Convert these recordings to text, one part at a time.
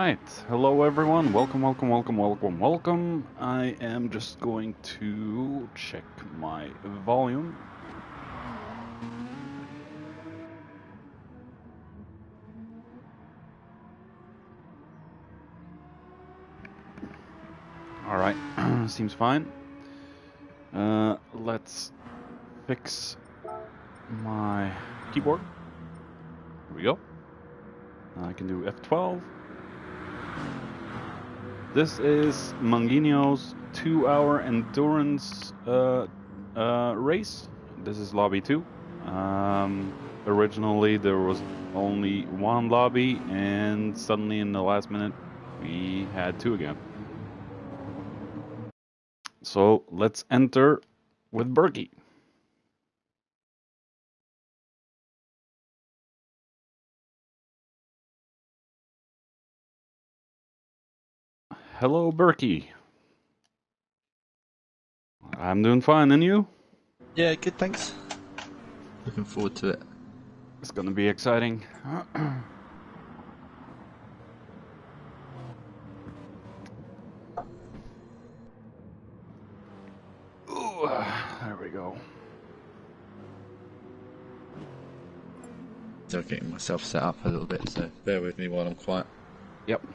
Alright, hello everyone, welcome. I am just going to check my volume. Alright, seems fine. Let's fix my keyboard. Here we go. I can do F12. This is Mungino's 2-hour endurance race. This is lobby 2. Originally there was only one lobby, and suddenly in the last minute we had 2 again. So let's enter with Berkey. Hello, Berkey. I'm doing fine, and you? Yeah, good, thanks. Looking forward to it. It's gonna be exciting. Ooh, there we go. Still getting myself set up a little bit, so bear with me while I'm quiet. Yep.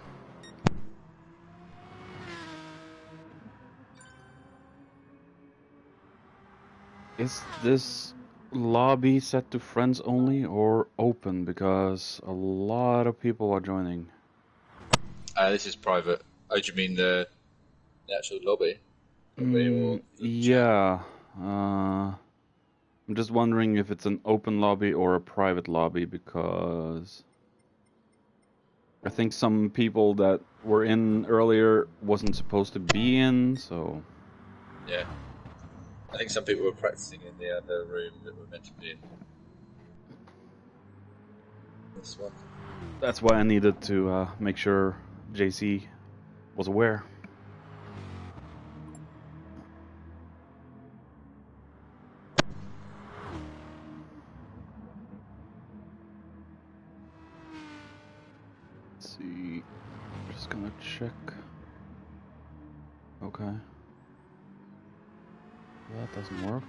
Is this lobby set to friends only or open? Because a lot of people are joining. This is private. Oh, do you mean the actual lobby? Yeah. I'm just wondering if it's an open lobby or a private lobby, because I think some people that were in earlier wasn't supposed to be in, so... Yeah. I think some people were practicing in the other room that were meant to be in. This one. That's why I needed to make sure JC was aware. Let's see. Just gonna check. Okay. That doesn't work.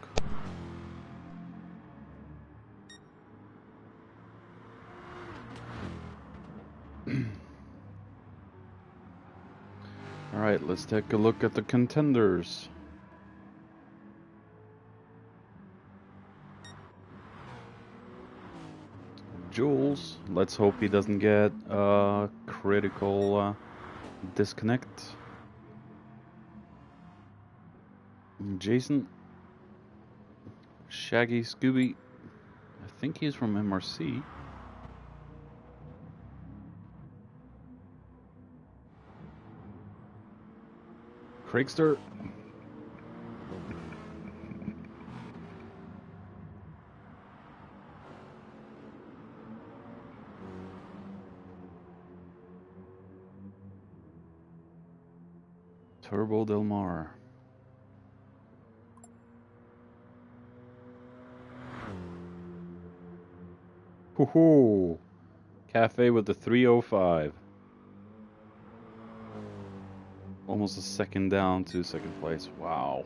Alright, let's take a look at the contenders. Jules, let's hope he doesn't get a critical disconnect. Jason, Shaggy, Scooby, I think he's from MRC. Craigster. Turbo Del Mar. Hoo-hoo! Cafe with the 305. Almost a second down to second place. Wow.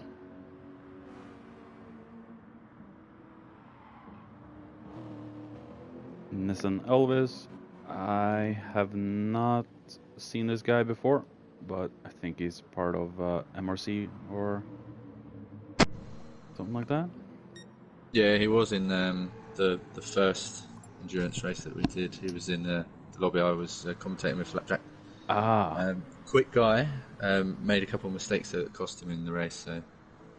Nissan Elvis. I have not seen this guy before, but I think he's part of MRC or something like that. Yeah, he was in the first endurance race that we did. He was in the lobby. I was commentating with Flapjack. Quick guy. Made a couple of mistakes that cost him in the race, so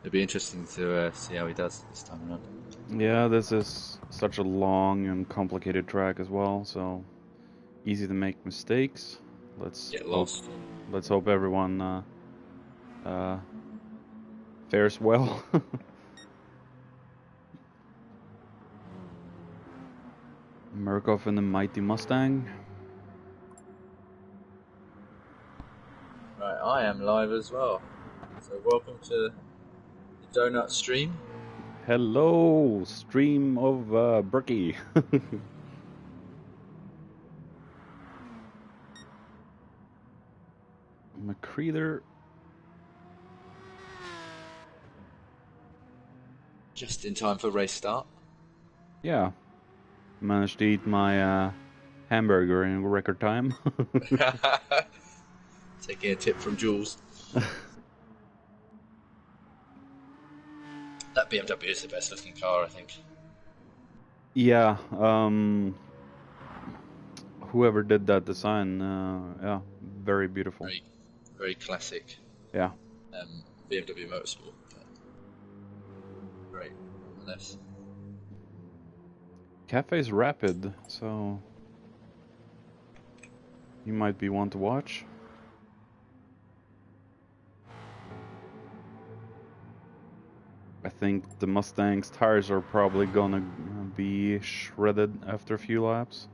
it'll be interesting to see how he does this time around. Yeah, this is such a long and complicated track as well, so easy to make mistakes. Let's Get lost. Let's hope everyone fares well. Murkoff in the mighty Mustang. Right, I am live as well. So welcome to the Donut stream. Hello, stream of Berkey. McCreeder. Just in time for race start. Yeah. Managed to eat my hamburger in record time. Taking a tip from Jules. That BMW is the best looking car, I think. Yeah. Whoever did that design, yeah, very beautiful. Very, very classic. Yeah. BMW Motorsport. Great, nonetheless. Cafe's rapid, so you might be one to watch. I think the Mustang's tires are probably gonna be shredded after a few laps.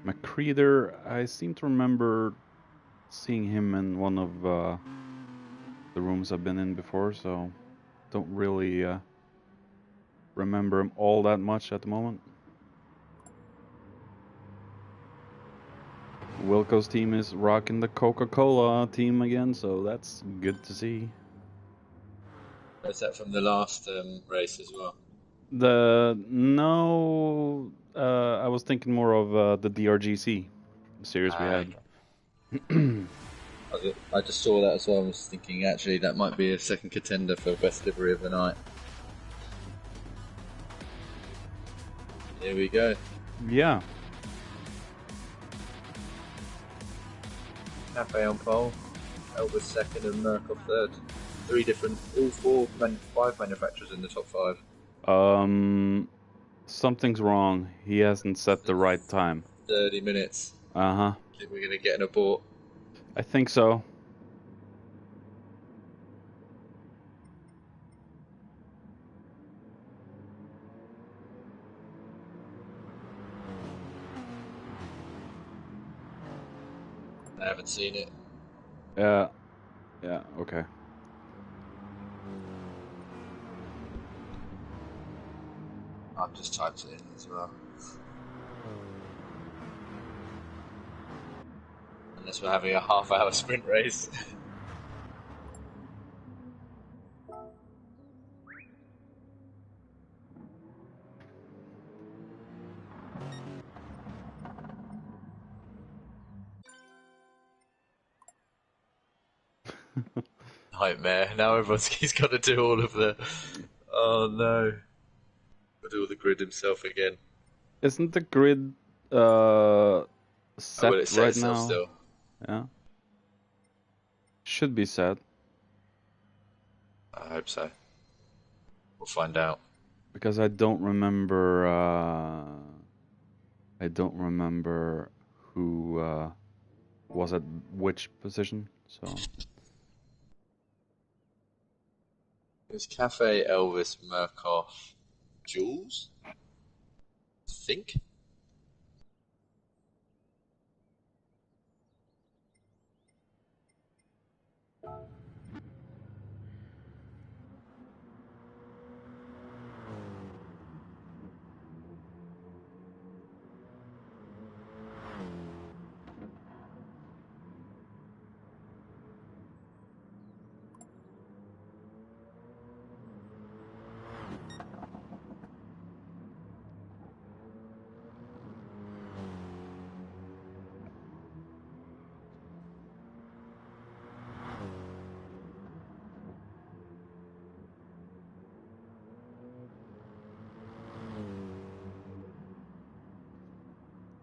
McCreeder, I seem to remember seeing him in one of the rooms I've been in before, so don't really remember him all that much at the moment. Wilco's team is rocking the Coca-Cola team again, so that's good to see. Is that from the last race as well? No, I was thinking more of the DRGC series we had. Okay. I just saw that as well. I was thinking actually that might be a second contender for best livery of the night. Here we go. Yeah. Cafe on pole, Elvis second, and Merkel third. Five manufacturers in the top five. Something's wrong. He hasn't set the right time. 30 minutes. Uh-huh. Think we're gonna get an abort? I think so. I haven't seen it. Yeah, okay. I've just typed it in as well. Unless we're having a half-hour sprint race. Nightmare. Now he's got to do all of the... Oh no. Got to do all the grid himself again. Isn't the grid set right now? Still. Yeah. Should be set. I hope so. We'll find out. Because I don't remember who was at which position, so... It's Cafe, Elvis, Murkoff, Jules? I think?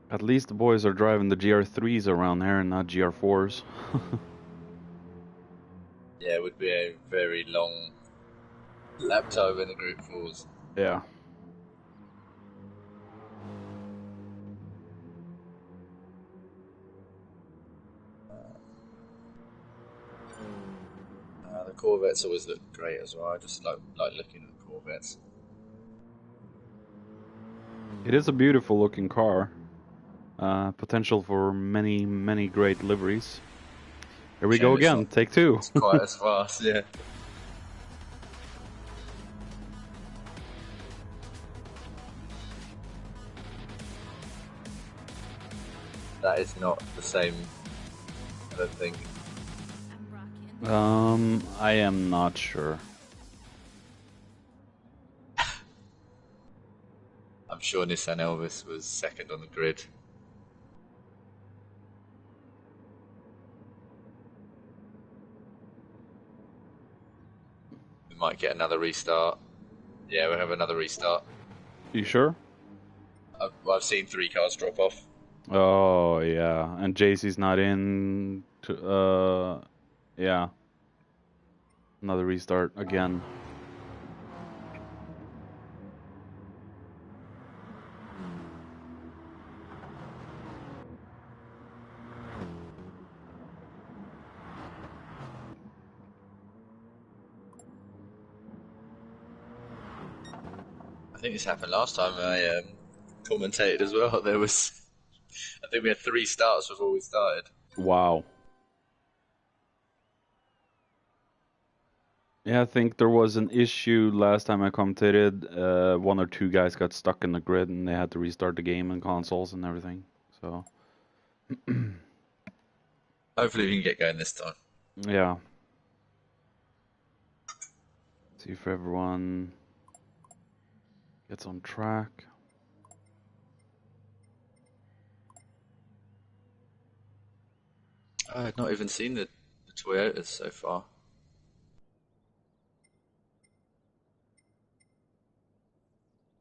At least the boys are driving the GR3s around here and not GR4s. Yeah, it would be a very long lap time in the Group 4s. Yeah. The Corvettes always look great as well. I just like looking at the Corvettes. It is a beautiful looking car. Potential for many, many great liveries. Here we go again, take two. It's quite as fast, yeah. that is not the same, I don't think. I am not sure. I'm sure Nissan Elvis was second on the grid. We might get another restart. Yeah, we'll have another restart. You sure? I've seen 3 cars drop off. Oh, yeah. And JC's not in. Yeah. Another restart again. I think this happened last time I commentated as well. I think we had 3 starts before we started. Wow. Yeah, I think there was an issue last time I commentated. 1 or 2 guys got stuck in the grid and they had to restart the game and consoles and everything. So. Hopefully we can get going this time. Yeah. See if everyone gets on track. I've not even seen the Toyotas so far.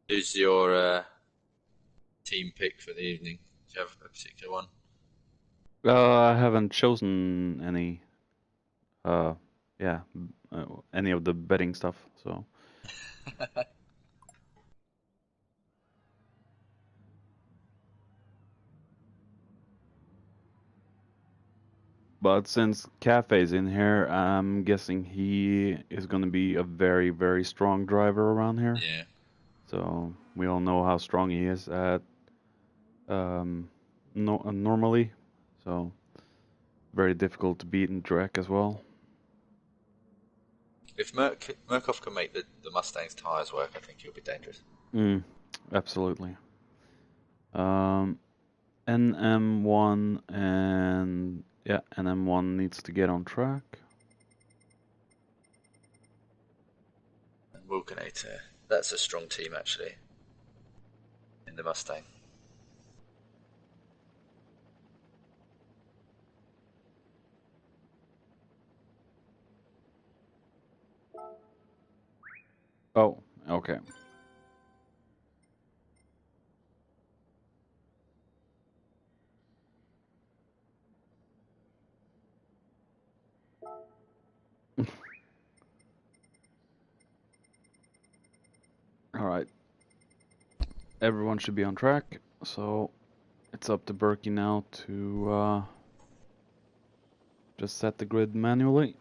Who's your team pick for the evening? Do you have a particular one? I haven't chosen any. Yeah, any of the betting stuff. So. But since Cafe's in here, I'm guessing he is going to be a very, very strong driver around here. Yeah. So we all know how strong he is at normally. So very difficult to beat in track as well. If Murkoff can make the Mustang's tyres work, I think he'll be dangerous. Absolutely. NM1 and yeah, NM1 needs to get on track. And Vulcanator, that's a strong team actually. In the Mustang. Oh, okay. All right. Everyone should be on track, so it's up to Berkey now to just set the grid manually.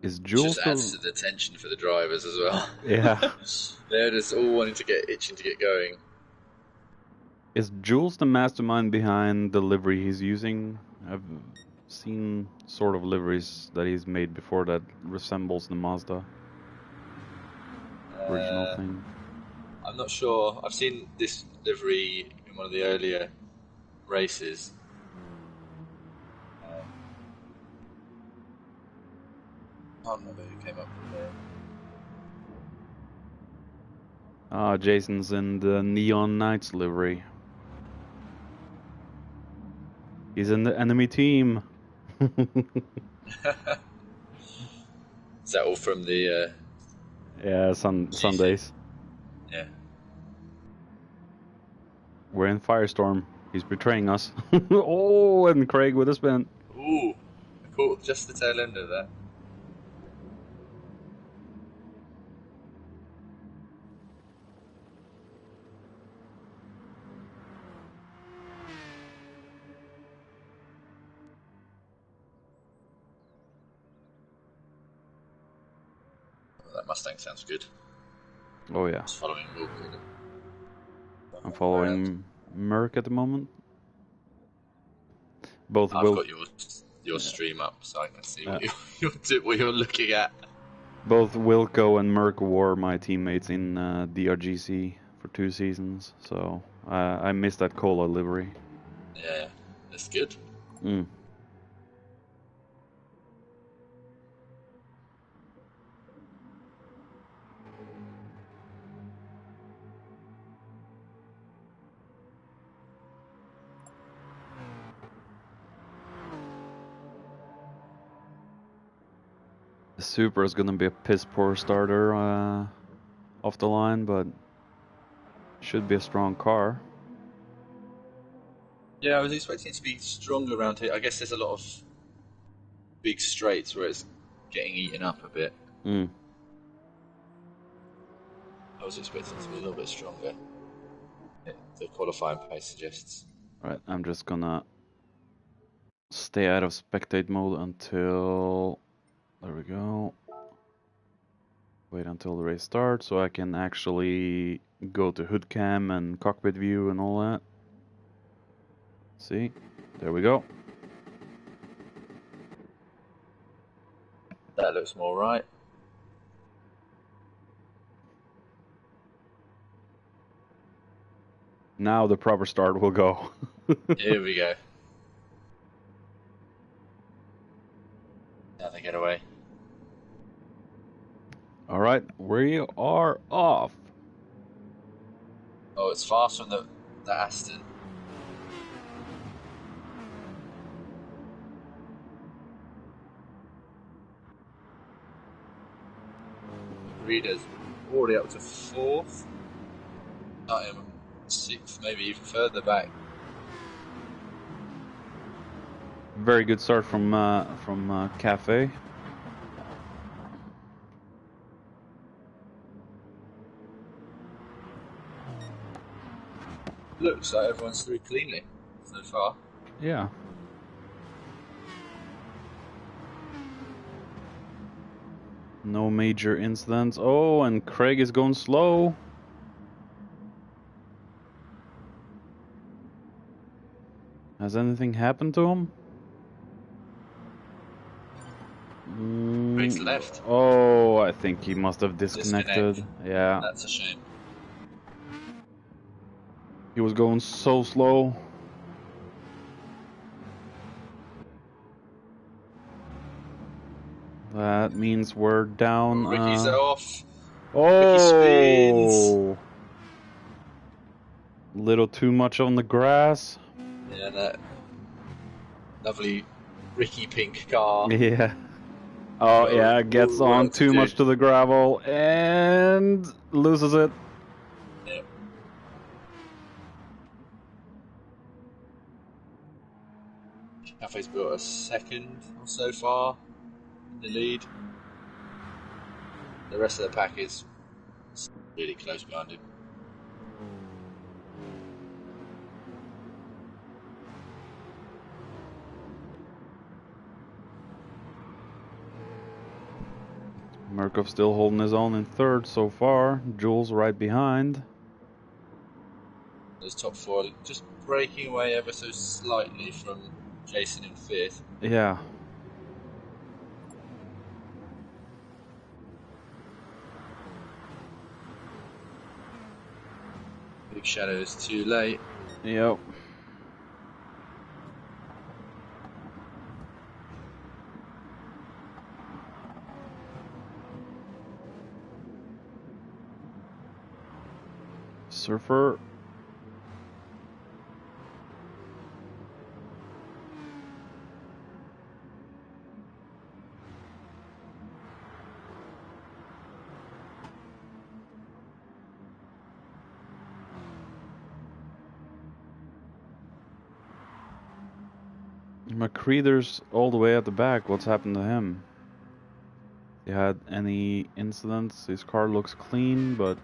Is Jules Just adds to the tension for the drivers as well. Yeah. They're just all wanting to itching to get going. Is Jules the mastermind behind the livery he's using? I've seen sort of liveries that he's made before that resembles the Mazda original thing. I'm not sure. I've seen this livery in one of the earlier races. I can't remember who came up with it. Jason's in the Neon Knights livery. He's in the enemy team. Is that all from the... Yeah, Sundays. Yeah. We're in Firestorm. He's betraying us. Oh, and Craig with a spin. Ooh, I caught just the tail end of that. Well, that Mustang sounds good. Oh yeah. Just following Wilco. I'm following Merc at the moment. Both I've got your stream up, so I can see what you're looking at. Both Wilco and Merc were my teammates in DRGC for 2 seasons, so I missed that Cola livery. Yeah, that's good. Mm. The Super is gonna be a piss poor starter off the line, but should be a strong car. Yeah, I was expecting it to be stronger around here. I guess there's a lot of big straights where it's getting eaten up a bit. Mm. I was expecting it to be a little bit stronger. The qualifying pace suggests. Right, I'm just gonna stay out of spectate mode until... There we go. Wait until the race starts so I can actually go to hood cam and cockpit view and all that. See? There we go. That looks more right. Now the proper start will go. Here we go. Now they get away. Alright, we are off. Oh, it's fast from the Aston. Reader's already up to 4th. I am 6th, maybe even further back. Very good start from Cafe. Looks like everyone's through cleanly so far. Yeah. No major incidents. Oh, and Craig is going slow. Has anything happened to him? Craig's left. Oh, I think he must have disconnected. Yeah. That's a shame. He was going so slow. That means we're down. Ricky's off. Oh! Ricky spins. Little too much on the grass. Yeah, that lovely Ricky pink car. Yeah. Oh, yeah, gets on too much to the gravel and loses it. Yep. Cafe's built a 2nd or so far in the lead. The rest of the pack is really close behind him. Murkoff still holding his own in 3rd so far. Jules right behind. Those top 4 just breaking away ever so slightly from Jason in 5th. Yeah. Big Shadow is too late. Yep. Surfer. McCreeder's all the way at the back. What's happened to him? He had any incidents? His car looks clean, but...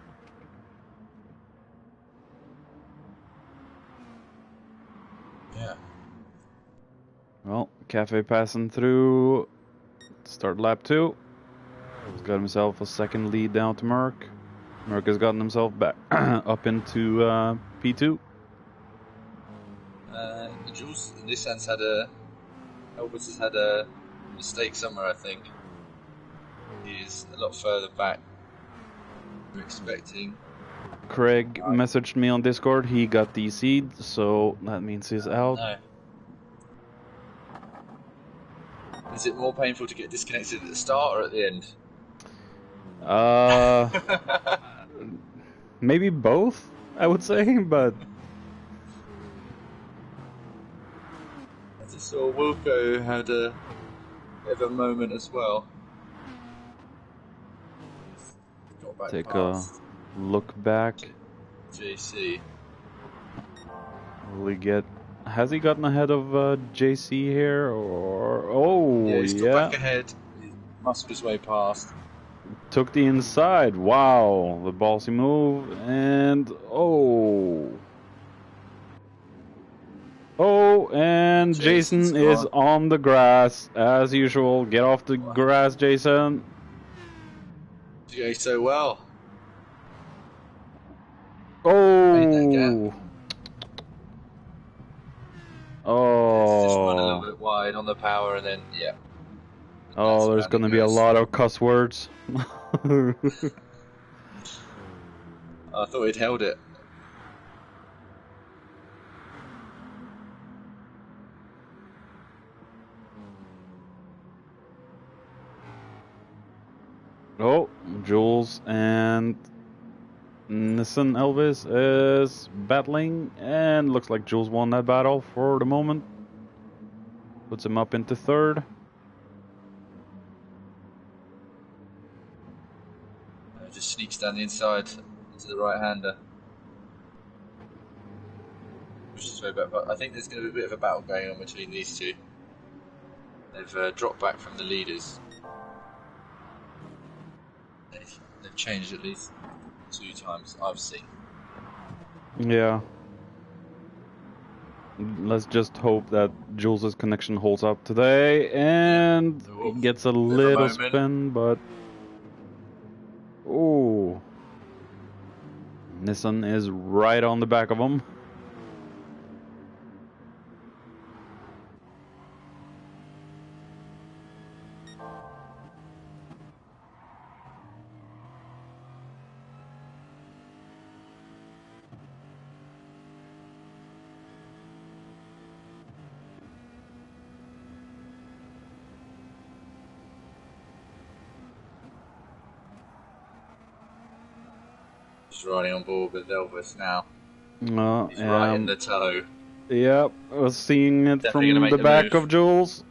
Yeah. Well, Cafe passing through. Start lap 2. He's got himself a second lead down to Merc. Merc has gotten himself back up into P2. Jules, Nissan's had Elvis has had a mistake somewhere, I think. He's a lot further back than we're expecting. Craig messaged me on Discord. He got DC'd, so that means he's out. No. Is it more painful to get disconnected at the start or at the end? Maybe both, I would say, but I just saw Wilco had a bit of a moment as well. Got back take past a look back. JC. Will he get? Has he gotten ahead of JC here, or Yeah, he's got back ahead. He must his way past. Took the inside. Wow, the ballsy move, and and Jason is on the grass as usual. Get off the grass, Jason. You're going so well. Oh. Just run a little bit wide on the power, and then Oh, there's going to be a lot of cuss words. I thought he'd held it. Oh, Jules and Nissan Elvis is battling, and looks like Jules won that battle for the moment. Puts him up into third. Just sneaks down the inside into the right-hander. I think there's going to be a bit of a battle going on between these two. They've dropped back from the leaders. They've changed at least 2 times I've seen. Yeah. Let's just hope that Jules' connection holds up today, and he gets a little spin, but oh, Nissan is right on the back of him. Riding on board with Elvis now. He's right in the toe. Yep, I was seeing it Definitely from the back of Jules.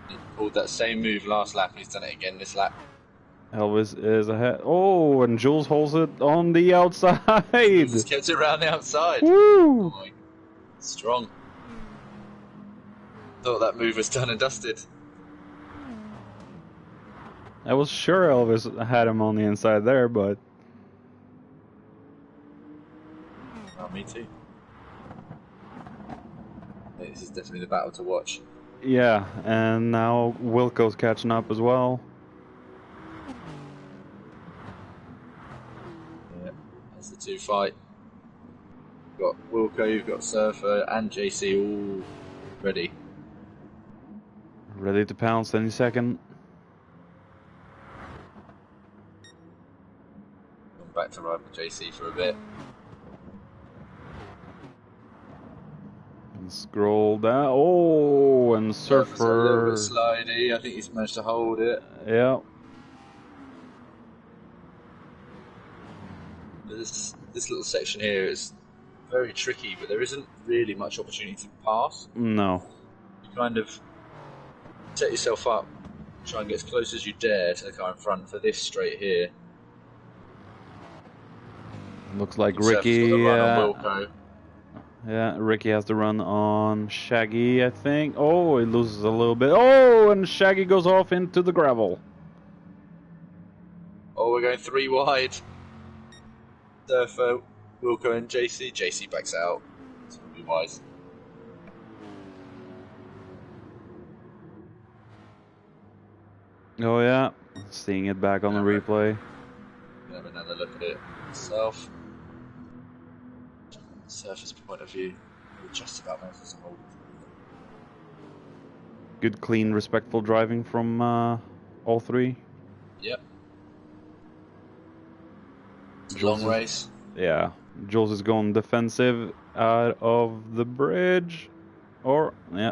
He pulled that same move last lap, and he's done it again this lap. Elvis is ahead. Oh, and Jules holds it on the outside. He's kept it around the outside. Woo! Oh, strong. Thought that move was done and dusted. I was sure Elvis had him on the inside there, but... Oh, me too. This is definitely the battle to watch. Yeah, and now Wilco's catching up as well. Yeah, that's the 2 fight. You've got Wilco, you've got Surfer, and JC all ready. Ready to pounce any second. Back to ride with JC for a bit. And scroll down. Oh, and Surfer. A little bit slidey. I think he's managed to hold it. Yeah. This little section here is very tricky, but there isn't really much opportunity to pass. No. You kind of set yourself up, try and get as close as you dare to the car in front for this straight here. Looks like Ricky. Yeah, Ricky has to run on Shaggy, I think. Oh, he loses a little bit. Oh, and Shaggy goes off into the gravel. Oh, we're going 3 wide. Surfer, Wilco, and JC. JC backs out. It's going to be wise. Oh yeah, seeing it back on the replay. Have another look at it myself. From the surface point of view, it just about matches the whole. Good, clean, respectful driving from all three. Yep. It's a Jules long race. Yeah, Jules is going defensive out of the bridge. Or, yeah,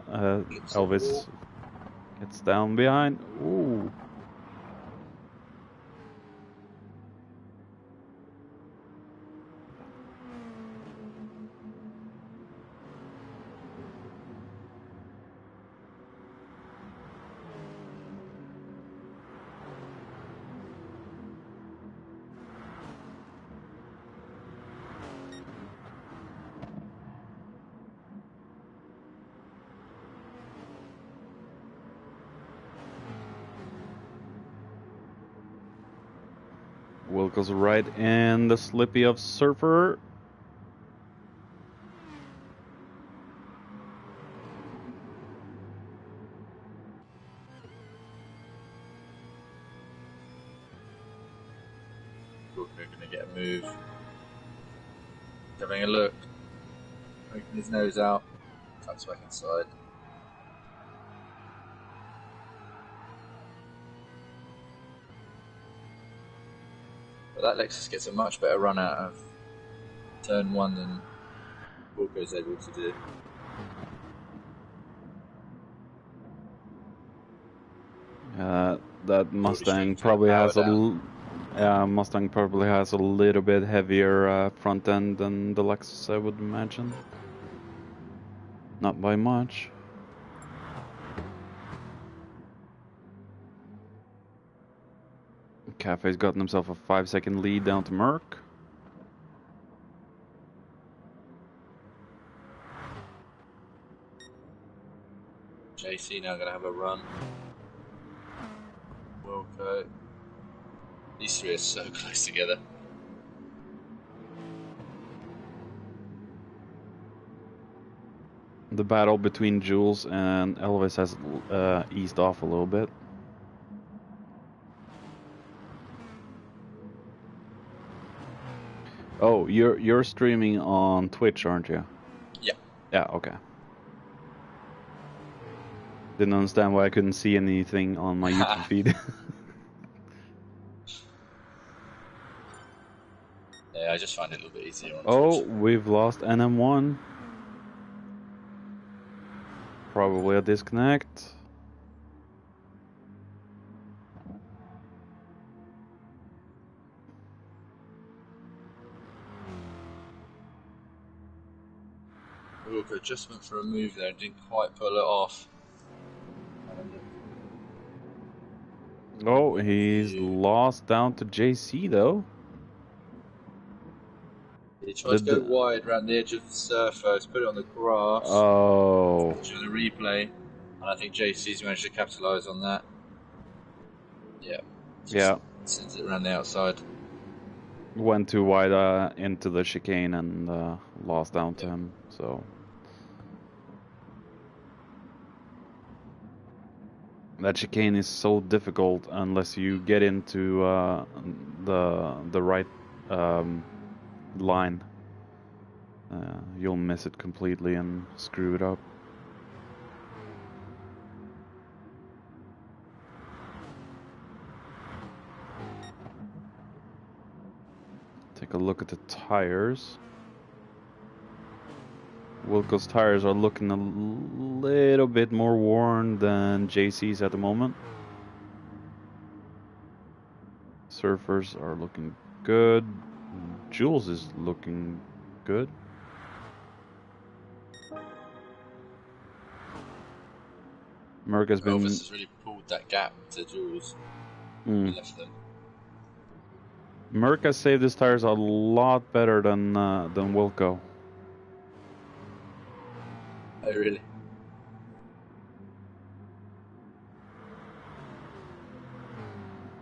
Elvis gets down behind. Ooh. Wilco's right in the slippy of Surfer. We're going to get a move. Having a look. Poking his nose out. Tucks back inside. But that Lexus gets a much better run out of turn 1 than Wilco's able to do. That Mustang probably has Mustang probably has a little bit heavier front end than the Lexus, I would imagine. Not by much. Cafe's gotten himself a 5-second lead down to Merc. JC now going to have a run. Wilco. These three are so close together. The battle between Jules and Elvis has eased off a little bit. Oh, you're streaming on Twitch, aren't you? Yeah. Yeah, okay. Didn't understand why I couldn't see anything on my YouTube feed. Yeah, I just find it a little bit easier on Twitch. Twitch. We've lost NM1. Probably a disconnect. Wilco just went for a move there and didn't quite pull it off. Oh, he's lost down to JC though. He tried to go wide around the edge of the surface, put it on the grass. Oh. On the replay, and I think JC's managed to capitalise on that. Yeah. Yeah. Sends it around the outside. Went too wide into the chicane and lost down to him, so. That chicane is so difficult unless you get into the right line. You'll miss it completely and screw it up. Take a look at the tires. Wilco's tires are looking a little bit more worn than JC's at the moment. Surfers are looking good. Jules is looking good. Merc has been... Elvis has really pulled that gap to Jules. Left them. Merc has saved his tires a lot better than Wilco. Oh, really?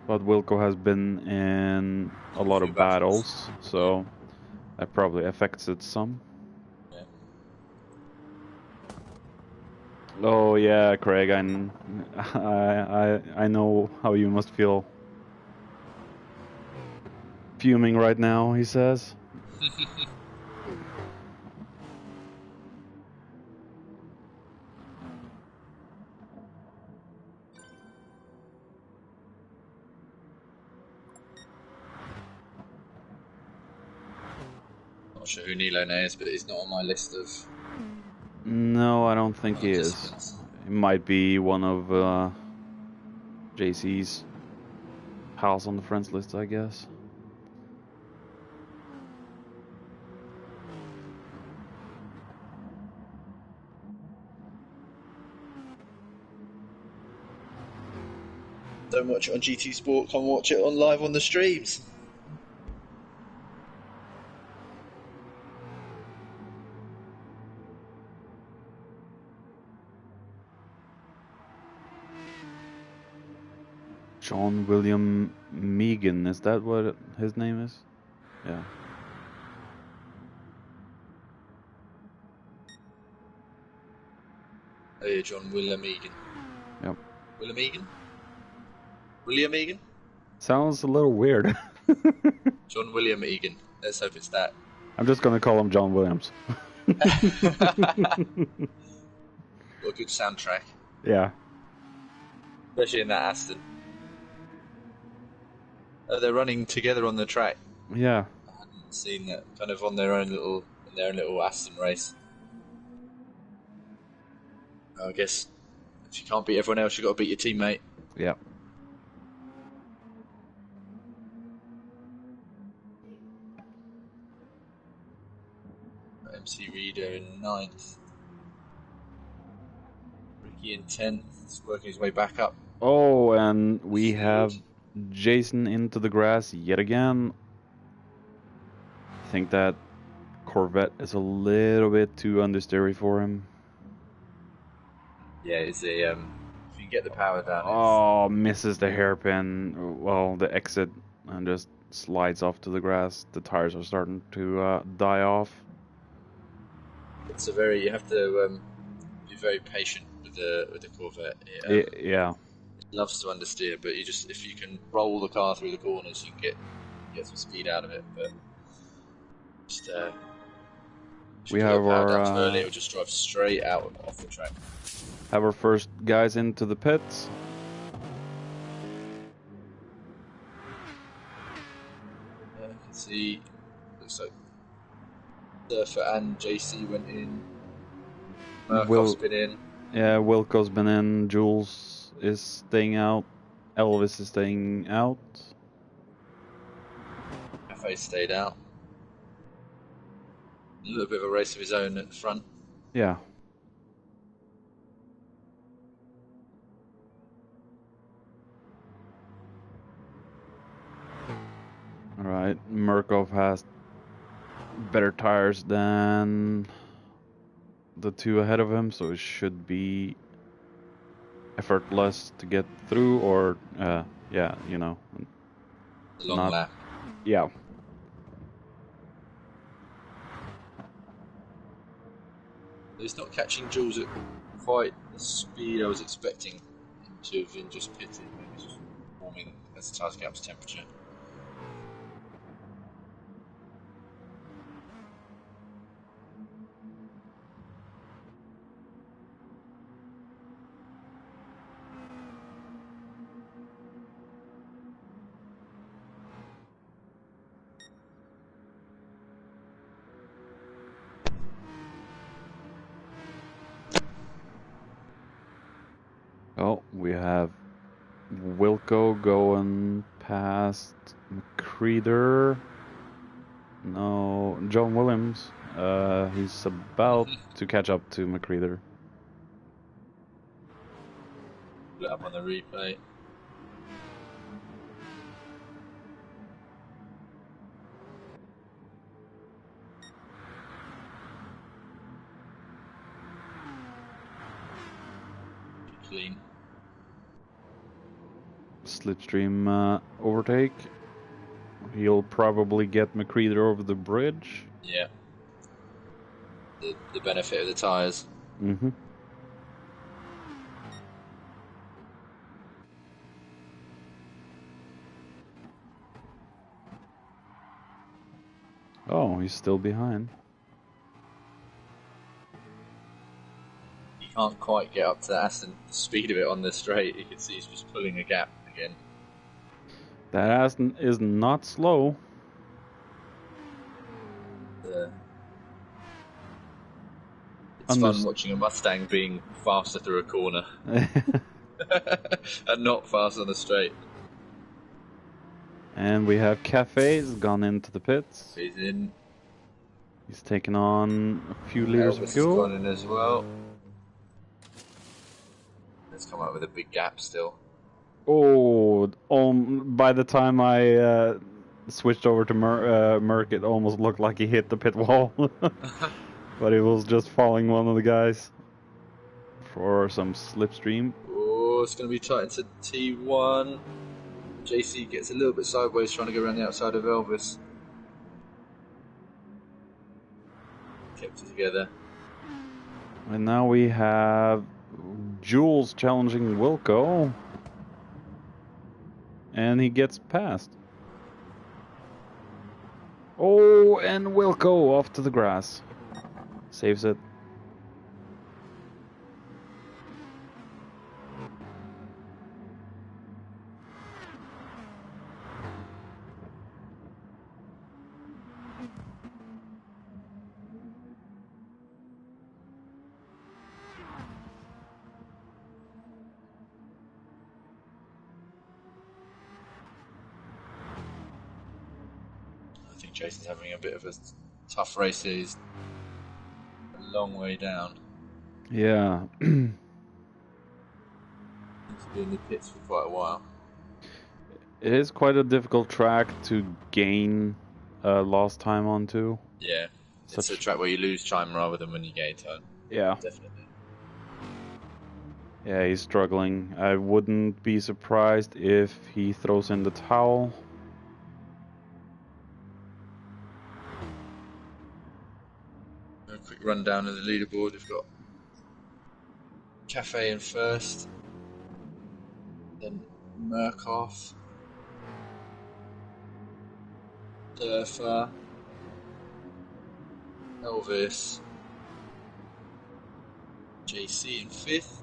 But Wilco has been in a lot of battles, so that probably affects it some. Yeah. Oh yeah, Craig. I know how you must feel. Fuming right now, he says. Not sure who Nilo now is, but he's not on my list of. No, I don't think he is. He might be one of JC's pals on the friends list, I guess. Don't watch it on GT Sport, come watch it on live on the streams. John William Megan, is that what his name is? Yeah. Oh yeah, John William Egan. Yep. William Egan? William Egan? Sounds a little weird. John William Egan. Let's hope it's that. I'm just gonna call him John Williams. What a good soundtrack. Yeah. Especially in that Aston. They're running together on the track. Yeah. I hadn't seen that. Kind of on their own little Aston race. I guess if you can't beat everyone else, you've got to beat your teammate. Yeah. MC Reader in 9th. Ricky in 10th. He's working his way back up. Oh, and we have Jason into the grass yet again. I think that Corvette is a little bit too understeery for him. Yeah, it's a if you get the power down. Oh, misses the hairpin. Well, the exit and just slides off to the grass. The tires are starting to die off. It's you have to be very patient with the Corvette. Yeah. It loves to understeer, but if you can roll the car through the corners, you can get some speed out of it. But just we have our early, it'll just drive straight out off the track. Have our first guys into the pits. I can see. Looks like Surfer and JC went in. Murkoff's been in. Yeah, Wilco's been in. Jules is staying out. Elvis is staying out. Cafe stayed out. A little bit of a race of his own at the front. Yeah. Alright, Murkoff has better tires than the two ahead of him, so it should be effortless to get through, or yeah, you know, long lap. Yeah. He's not catching Jules at quite the speed I was expecting him to have been just pitting. Maybe just warming as the tyres get up to temperature. Oh, we have Wilco going past McCreeder. No, John Williams. He's about to catch up to McCreeder. Put it up on the replay. Clean. Slipstream overtake. He'll probably get McCreeder over the bridge. Yeah. The benefit of the tyres. Mm-hmm. Oh, he's still behind. He can't quite get up to the speed of it on the straight. You can see he's just pulling a gap again. That Aston is not slow. It's fun watching a Mustang being faster through a corner. And not fast on the straight. And we have Cafe's gone into the pits. He's in. He's taken on a few liters of fuel. Elvis has gone in as well. Let's come up with a big gap still. Oh, by the time I switched over to Merc, it almost looked like he hit the pit wall. But it was just following one of the guys for some slipstream. Oh, it's going to be tight into T1. JC gets a little bit sideways trying to go around the outside of Elvis. Kept it together. And now we have Jules challenging Wilco. And he gets past. Oh, and Wilco off to the grass. Saves it. I think Jason's having a bit of a tough race here. He's a long way down. Yeah. He's been in the pits for quite a while. It is quite a difficult track to gain lost time onto. Yeah. It's a track where you lose time rather than when you gain time. Yeah. Definitely. Yeah, he's struggling. I wouldn't be surprised if he throws in the towel. A quick rundown of the leaderboard. We've got Cafe in first, then Murkoff, Surfer, Elvis, JC in fifth.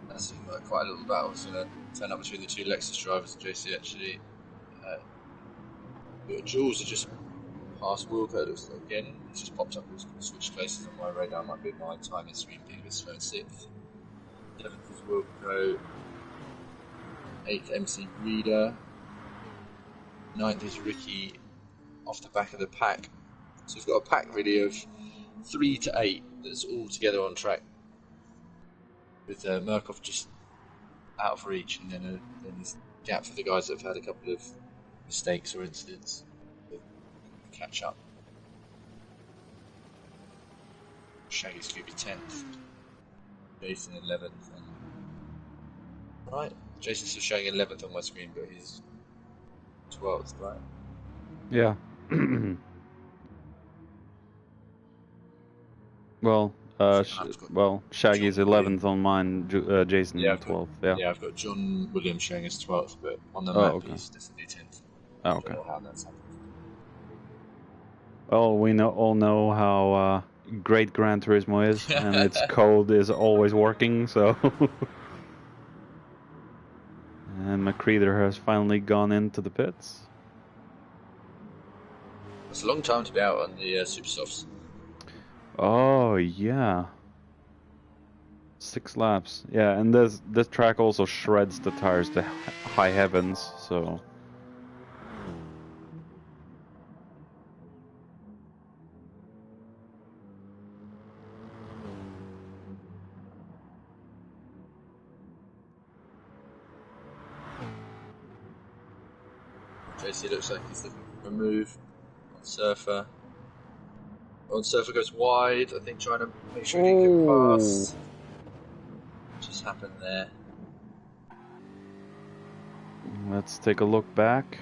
That seemed like quite a little battle. It's going to turn up between the two Lexus drivers and JC actually. Jules are just past Wilco, looks like again. It's just popped up as switch places on my radar. Might be my time in stream being this phone 6th. 7th is Wilco. 8th MC Reader. 9th is Ricky off the back of the pack. So we've got a pack really of 3 to 8 that's all together on track. With Murkoff just out of reach, and then this gap for the guys that have had a couple of mistakes or incidents to catch up. Shaggy Scooby 10th, Jason 11th, and right, Jason's still showing 11th on my screen, but he's 12th, right? Yeah. Well, Shaggy's 11th on mine, Jason 12th. Yeah, I've got John Williams showing as 12th, but on the map he's definitely 10th. Oh, okay. I don't know how that's happened. Well, we all know how great Gran Turismo is, and its code is always working, so... And McCreeder has finally gone into the pits. It's a long time to be out on the Super Softs. Oh, yeah. 6 laps. Yeah, and this track also shreds the tires to high heavens, so... JC looks like he's looking for a move on Surfer. On Surfer goes wide, I think, trying to make sure he can get past. What just happened there? Let's take a look back.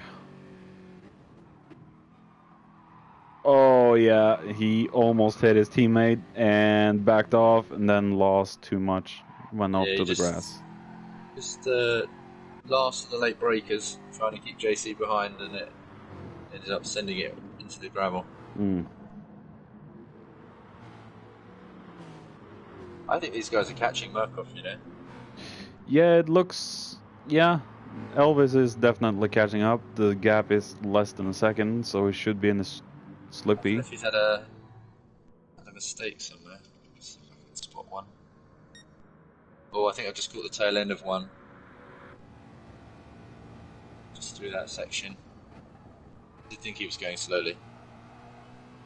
Oh yeah, he almost hit his teammate and backed off, and then lost too much. Went off to the grass. Just last of the late breakers, trying to keep JC behind, and it ended up sending it into the gravel. I think these guys are catching Murkoff, you know? Yeah, it looks... Yeah, Elvis is definitely catching up. The gap is less than a second, so he should be in the slippy. I don't know if he's had a mistake somewhere. Let's see if I can spot one. Oh, I think I've just caught the tail end of one. Just through that section. I did think he was going slowly.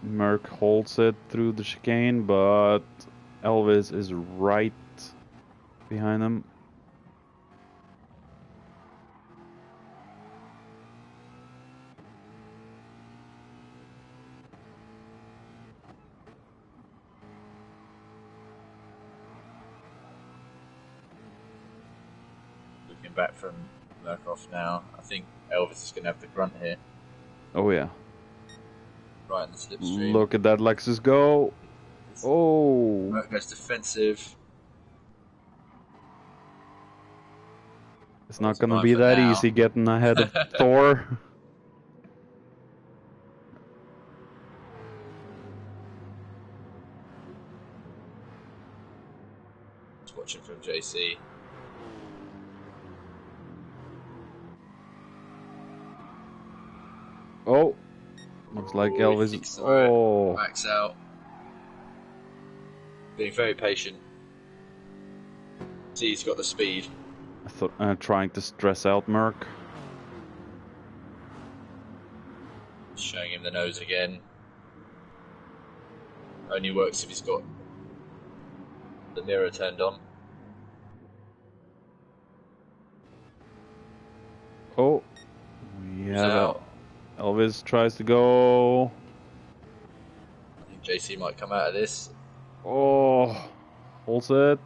Merc holds it through the chicane, but Elvis is right behind him. Looking back from Murkoff now, I think Elvis is going to have the grunt here. Oh yeah. Right in the slipstream. Look at that Lexus go. Oh. Merc goes defensive. It's not going to be that easy getting ahead of Thor. Just watching from JC. Oh. Looks like Elvis. Oh. Backs out. Being very patient. See, he's got the speed. I thought trying to stress out Merc. Showing him the nose again. Only works if he's got the mirror turned on. Oh. Yeah. Elvis tries to go. I think JC might come out of this. Oh. Holds it.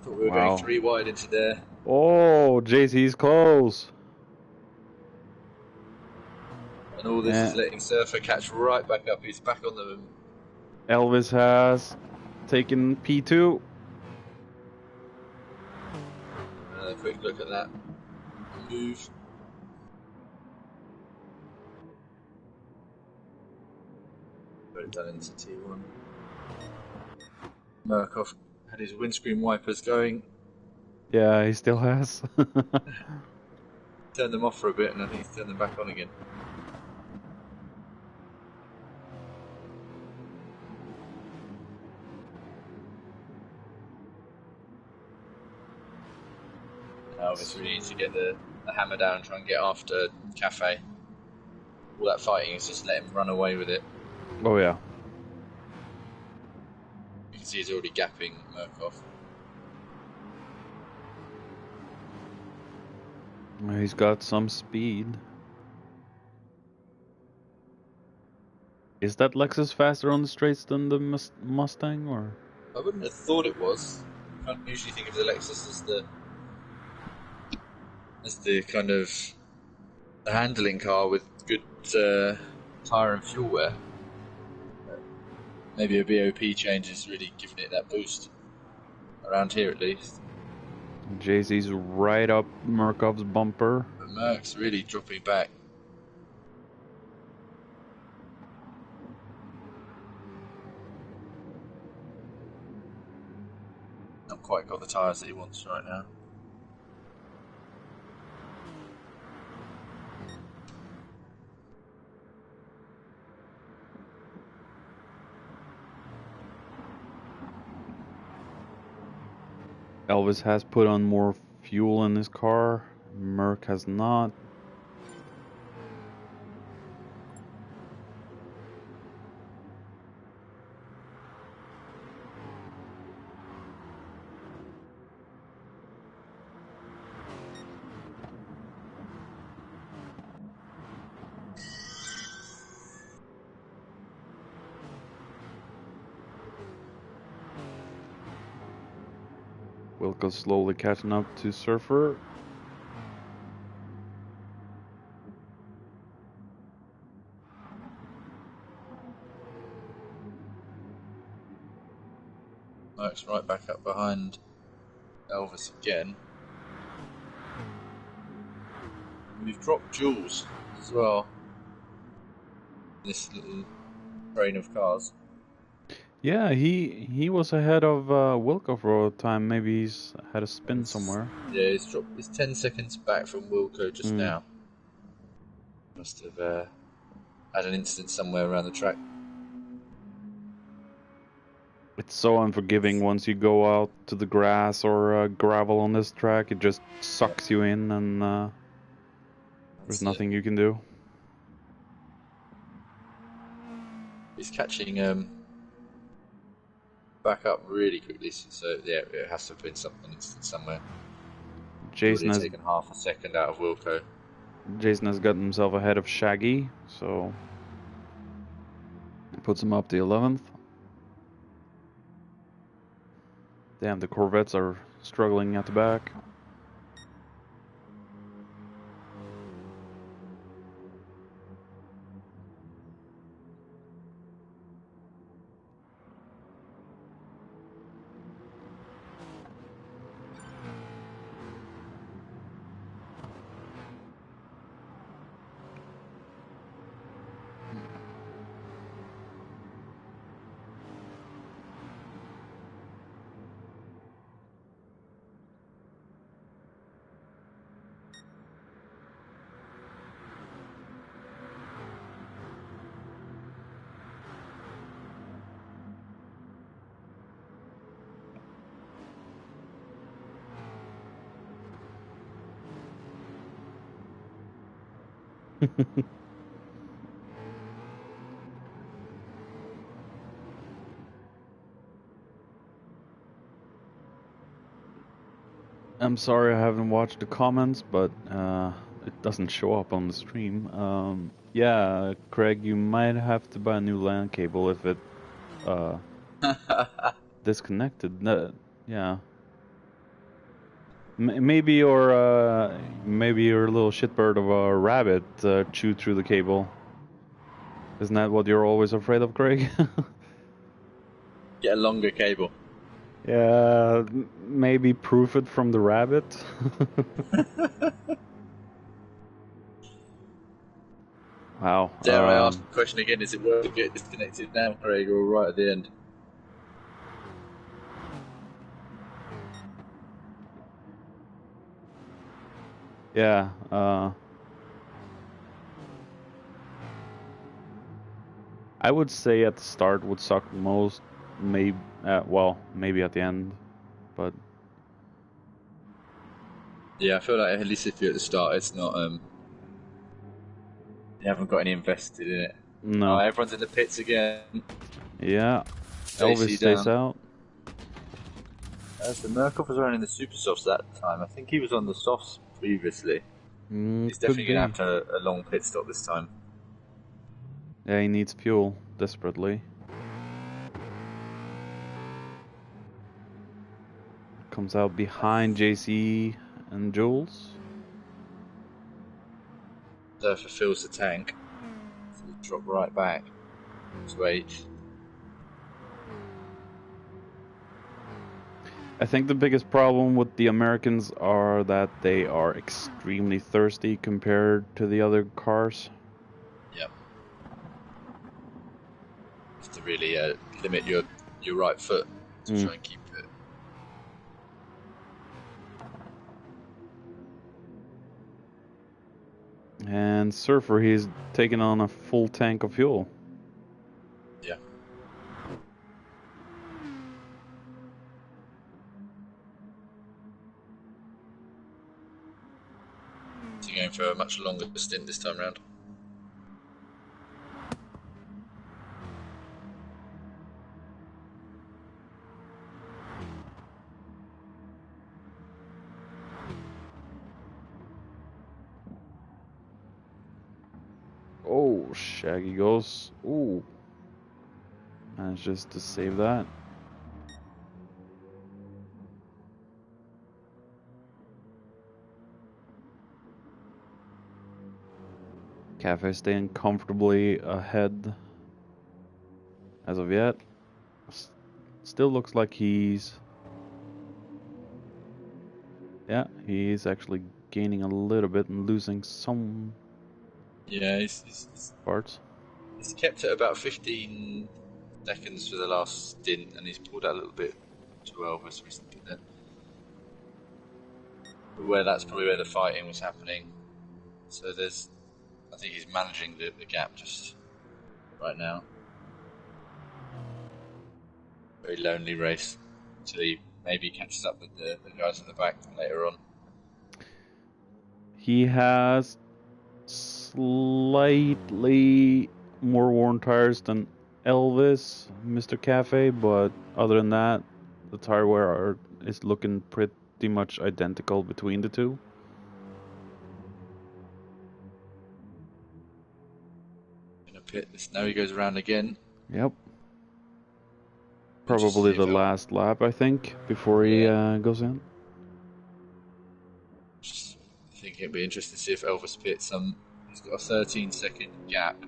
Thought we were going 3 wide into there. Oh, JC's close. And all this is letting Surfer catch right back up. He's back on the... Elvis has taken P2. Another quick look at that move. Put it down into T1. Murkoff had his windscreen wipers going. Yeah, he still has. Turned them off for a bit and I think he's turned them back on again. Elvis really needs to get the hammer down and try and get after Cafe. All that fighting is just let him run away with it. Oh yeah. You can see he's already gapping Murkoff. He's got some speed. Is that Lexus faster on the straights than the Mustang, or? I wouldn't have thought it was. I can't usually think of the Lexus as the kind of the handling car with good tyre and fuel wear. Maybe a BOP change is really giving it that boost. Around here at least. JC's right up Murkoff's bumper. But Merck's really dropping back. Not quite got the tyres that he wants right now. Elvis has put on more fuel in his car. Merc has not. Wilco's slowly catching up to Surfer. It's right back up behind Elvis again. We've dropped Jules as well. This little train of cars. Yeah, he was ahead of Wilco for a time. Maybe he's had a spin somewhere. Yeah, he's 10 seconds back from Wilco just now. Must have had an incident somewhere around the track. It's so unforgiving once you go out to the grass or gravel on this track. It just sucks you in, and there's nothing you can do. He's catching back up really quickly, so yeah, it has to have been an incident somewhere. Jason has taken half a second out of Wilco. Jason has gotten himself ahead of Shaggy, so puts him up to 11th. Damn, the Corvettes are struggling at the back. I'm sorry I haven't watched the comments, but it doesn't show up on the stream. Yeah, Craig, you might have to buy a new LAN cable if it disconnected. No, yeah. Maybe your little shitbird of a rabbit chewed through the cable. Isn't that what you're always afraid of, Craig? Get a longer cable. Yeah, maybe proof it from the rabbit. Wow. Dare I ask the question again? Is it worth to get disconnected now, Craig, or right at the end? Yeah. I would say at the start would suck most. Maybe, maybe at the end, but yeah, I feel like at least if you're at the start, it's not you haven't got any invested in it. no. Oh, everyone's in the pits again. Yeah, Elvis stays out. So Murkoff was running the super softs that time. I think he was on the softs previously. He's definitely going to have to a long pit stop this time. Yeah, he needs fuel desperately. Comes out behind JC and Jules. So fulfills the tank. So we drop right back to 8. I think the biggest problem with the Americans are that they are extremely thirsty compared to the other cars. Yep. Just to really limit your right foot to try and keep it. And Surfer, he's taken on a full tank of fuel. Yeah. He's going for a much longer stint this time round. Oh, Shaggy goes. Ooh. Manages to save that. Cafe staying comfortably ahead as of yet. still looks like he's... Yeah, he's actually gaining a little bit and losing some he's parts. He's kept it about 15 seconds for the last stint, and he's pulled out a little bit to Elvis recently. Where that's probably where the fighting was happening. So I think he's managing the gap just right now. Very lonely race until he maybe catches up with the guys at the back later on. He has slightly more worn tires than Elvis, Mr. Cafe, but other than that, the tire wear is looking pretty much identical between the two. In a pit, now he goes around again. Yep. Probably the last lap, I think, before he goes in. I think it'd be interesting to see if Elvis pits. He's got a 13-second gap.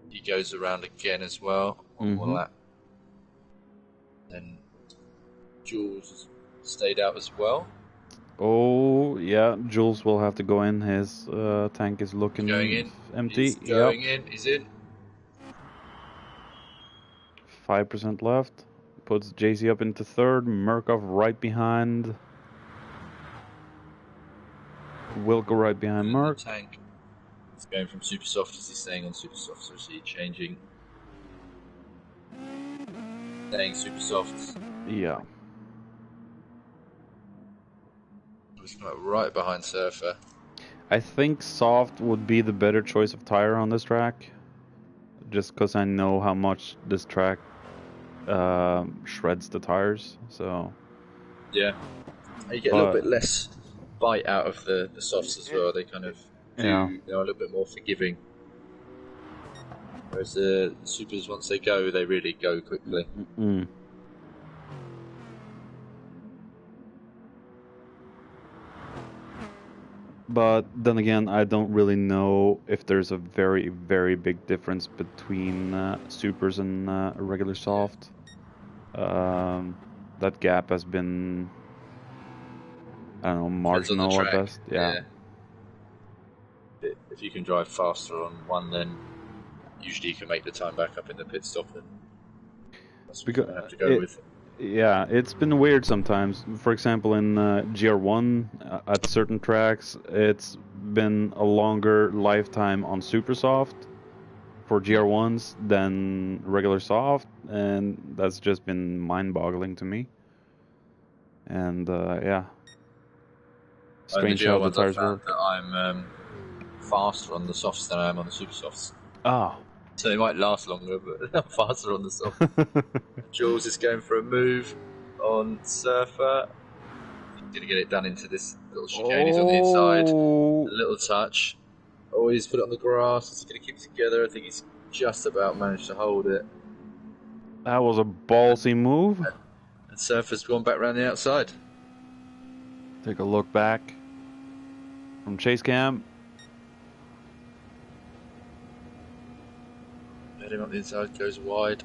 He goes around again as well. One more lap. Then Jules has stayed out as well. Oh, yeah, Jules will have to go in. His tank is looking empty. He's going in. He's in. 5% left. Puts JC up into third. Murkoff right behind. Wilco right behind Merc. Tank. He's going from super soft. Is he staying on super soft, or is he changing? Staying super soft. Yeah. He's right behind Surfer. I think soft would be the better choice of tire on this track. Just because I know how much this track shreds the tires, so... Yeah. You get a little bit less bite out of the softs as well. They kind of they're a little bit more forgiving. Whereas the supers, once they go, they really go quickly. But then again, I don't really know if there's a very, very big difference between supers and regular soft. That gap has been, I don't know, marginal at best. Yeah. If you can drive faster on one, then usually you can make the time back up in the pit stop. And that's what you have to go with. Yeah, it's been weird sometimes. For example, in GR1, at certain tracks, it's been a longer lifetime on super soft for GR1s than regular soft, and that's just been mind-boggling to me. And strange how the tires work. That I'm faster on the softs than I am on the super softs. Oh. So they might last longer, but I'm faster on the soft. Jules is going for a move on Surfer. He's going to get it done into this little chicane. He's on the inside. A little touch. Oh, he's put it on the grass. He's going to keep it together. I think he's just about managed to hold it. That was a ballsy move. And Surfer's gone back around the outside. Take a look back from chase cam. Him up the inside, goes wide.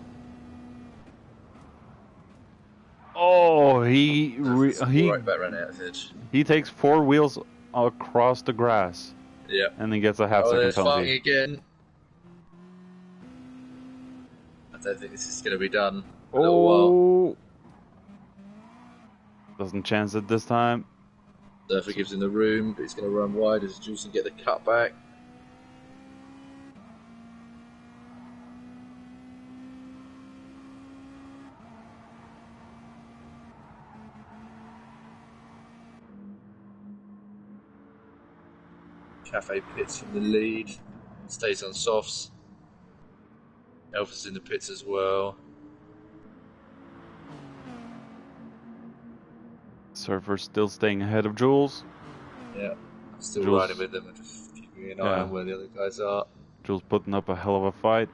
Oh, he right back around the edge. He takes 4 wheels across the grass. Yeah. And then gets a half-second penalty. Again. I don't think this is going to be done for a little while. Doesn't chance it this time. Surfer gives him the room, but he's going to run wide as Jules can get the cut back. Cafe pits from the lead, stays on softs. Elvis in the pits as well. Surfer still staying ahead of Jules. Yeah, still riding with them and just keeping an eye on where the other guys are. Jules putting up a hell of a fight.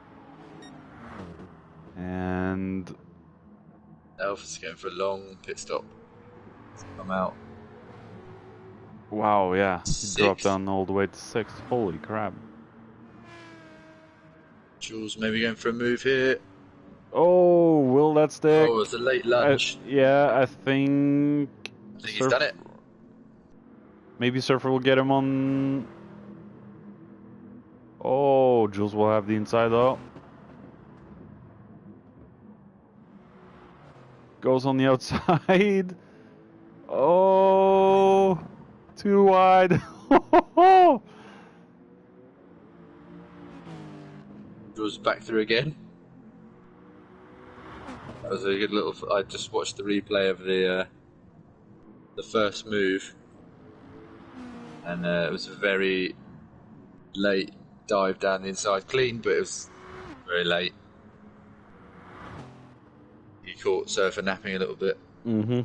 And Elvis going for a long pit stop. Come out. Wow, yeah. He dropped down all the way to 6th. Holy crap. Jules maybe going for a move here. Oh, will that stick? Oh, it's a late lunge. Yeah, I think He's done it. Maybe Surfer will get him on. Oh, Jules will have the inside though. Goes on the outside. Oh, too wide. Jules back through again. That was a good little. I just watched the replay of the first move, and it was a very late dive down the inside, clean, but it was very late. He caught Surfer napping a little bit. Mm-hmm.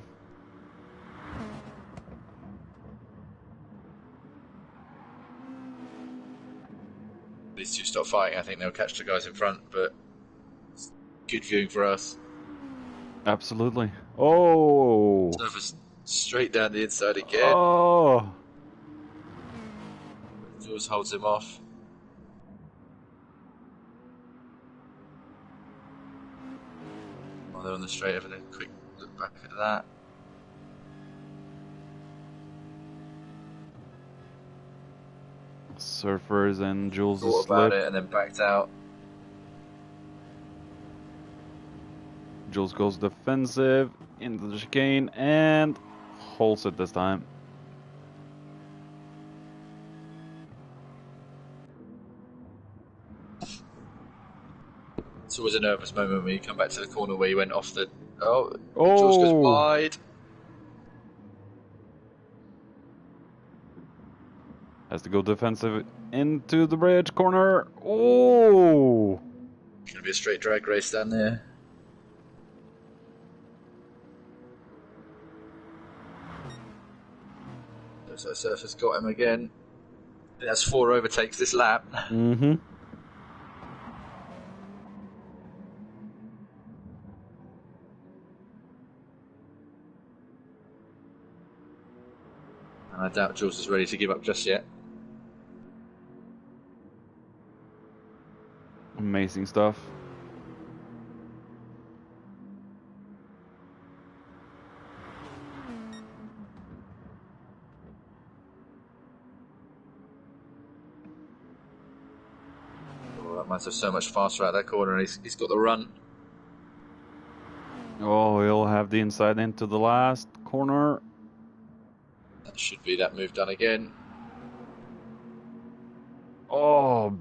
These two stop fighting. I think they'll catch the guys in front, but it's good viewing for us. Absolutely. Oh. Surfer's straight down the inside again. Oh. Jules holds him off. While they're on the straight, having a quick look back at that. Surfers and Jules Thought about it and then backed out. Jules goes defensive into the chicane and holds it this time. It's always a nervous moment when you come back to the corner where you went off the. Oh. Jules goes wide. Has to go defensive into the bridge corner. Oh! It's going to be a straight drag race down there. So Surfer's got him again. I think that's 4 overtakes this lap. Mm-hmm. And I doubt Jules is ready to give up just yet. Amazing stuff. Oh, that man's so much faster out that corner, and he's got the run. Oh, he'll have the inside into the last corner. That should be that move done again. Oh,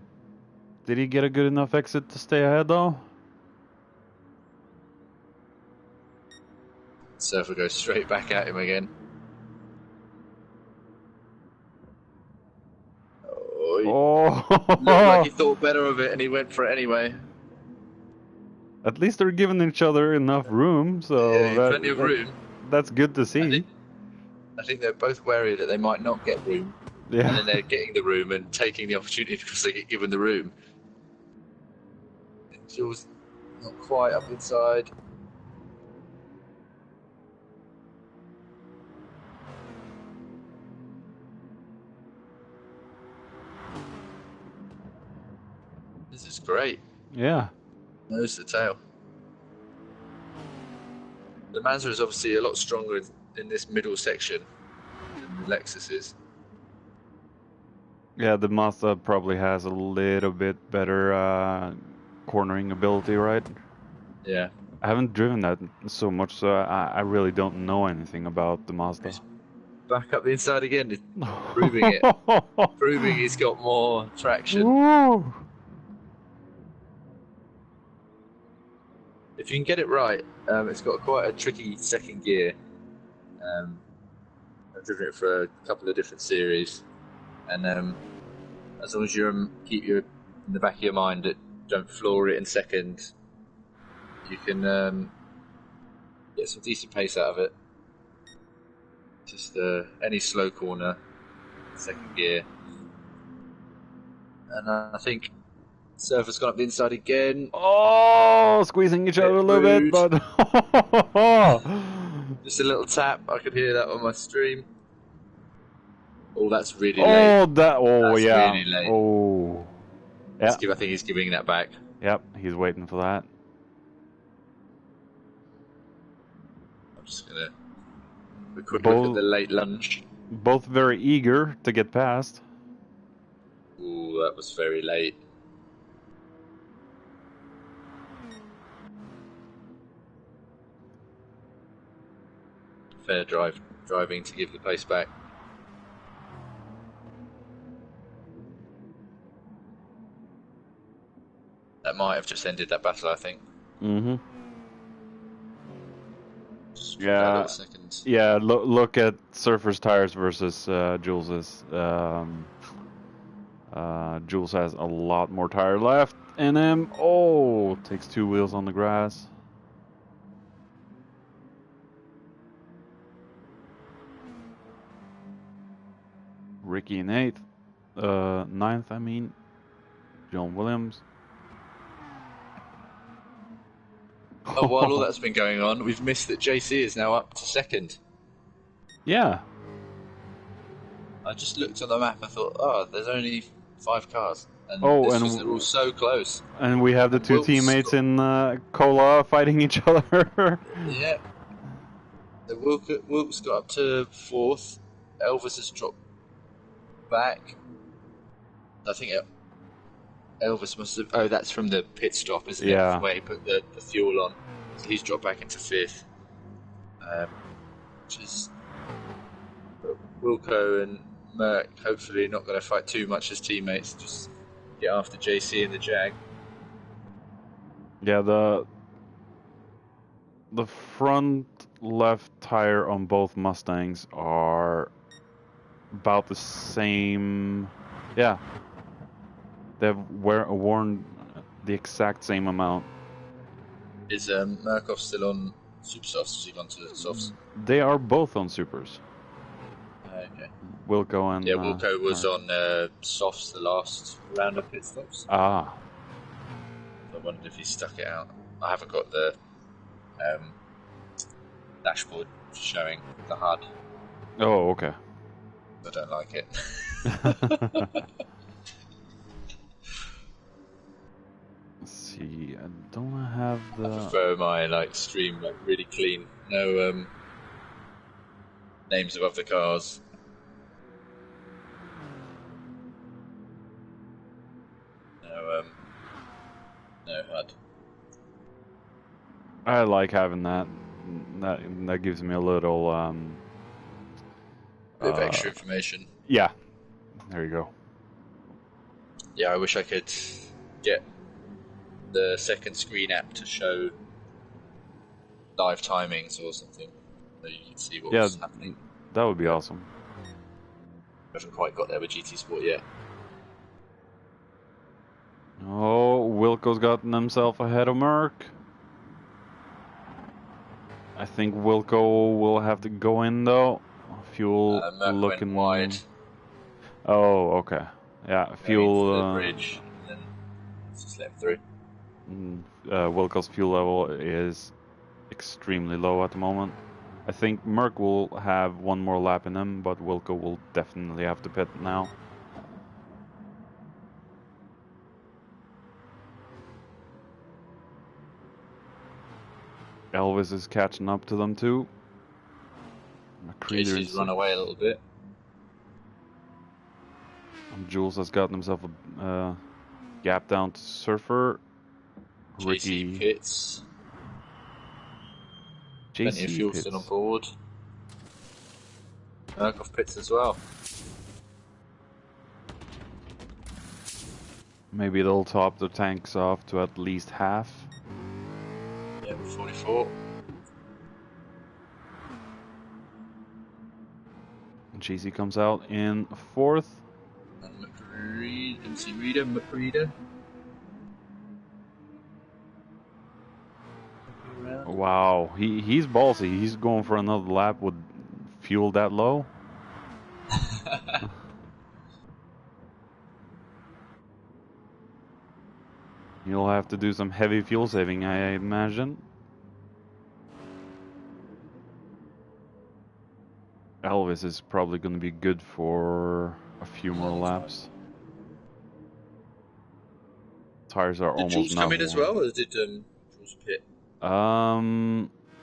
did he get a good enough exit to stay ahead though? Surfer goes straight back at him again. Oh, looked like he thought better of it and he went for it anyway. At least they're giving each other enough room, so yeah, plenty of room. That's good to see. I think they're both wary that they might not get room. Yeah. And then they're getting the room and taking the opportunity because they get given the room. Jules not quite up inside. This is great. Yeah. Nose to tail. The Mazda is obviously a lot stronger in this middle section than the Lexus is. Yeah, the Mazda probably has a little bit better cornering ability, right? Yeah. I haven't driven that so much, so I really don't know anything about the Mazda. Back up the inside again, proving it. Proving he's got more traction. Woo! If you can get it right, it's got quite a tricky second gear. I've driven it for a couple of different series, and as long as you keep in the back of your mind that don't floor it in second, you can get some decent pace out of it. Just any slow corner, second gear, and I think Surfer's gone up the inside again. Oh, squeezing each other a little bit, but just a little tap. I could hear that on my stream. Oh, that's really late. That's yeah. Really late. Oh, yeah. I think he's giving that back. Yep, he's waiting for that. I'm just gonna have a quick look at the late lunch. Both very eager to get past. Ooh, that was very late. Fair driving to give the pace back. That might have just ended that battle, I think. Mm-hmm. Just yeah. Yeah. Look at Surfer's tires versus Jules's. Jules has a lot more tire left in him. Oh, takes 2 wheels on the grass. Ricky in 8th. 9th, I mean. John Williams. Oh, while all that's been going on, we've missed that JC is now up to 2nd. Yeah. I just looked on the map and thought, oh, there's only 5 cars. And they're all so close. And we have the 2 teammates in Cola fighting each other. Yeah. The Wilkes got up to 4th. Elvis has dropped back. I think Elvis must have... Oh, that's from the pit stop, isn't it? Where he put the fuel on. So he's dropped back into 5th. Which is... Wilco and Merck hopefully not going to fight too much as teammates. Just get after JC and the Jag. Yeah, the front left tire on both Mustangs are about the same. Yeah, they've worn the exact same amount. Is Murkoff still on super softs? Has he gone to the softs? They are both on supers. Okay. Wilco and Wilco was on softs the last round of pit stops. Ah. So I wondered if he stuck it out. I haven't got the dashboard showing the HUD. Oh, okay. I don't like it. Let's see. I don't have the. I prefer my stream really clean. No names above the cars. No HUD. I like having that. That gives me a little bit of extra information. Yeah. There you go. Yeah, I wish I could get the second screen app to show live timings or something, so you can see what's happening. That would be awesome. I haven't quite got there with GT Sport yet. Oh, Wilco's gotten himself ahead of Merck. I think Wilco will have to go in though. Fuel looking wide. Oh, okay. Yeah, fuel. The bridge, and then just let him through. Wilco's fuel level is extremely low at the moment. I think Merck will have one more lap in him, but Wilco will definitely have to pit now. Elvis is catching up to them too. JC's run away a little bit. Jules has gotten himself a gap down to Surfer. JC pits. Plenty of fuel still on board. Murkoff pits as well. Maybe they'll top the tanks off to at least half. Yeah, 44. And GC comes out in 4th. And MC Reader. Wow, he's ballsy. He's going for another lap with fuel that low. You'll have to do some heavy fuel saving, I imagine. Elvis is probably going to be good for a few more laps. Tires are almost Jules come in as well, or did Jules pit?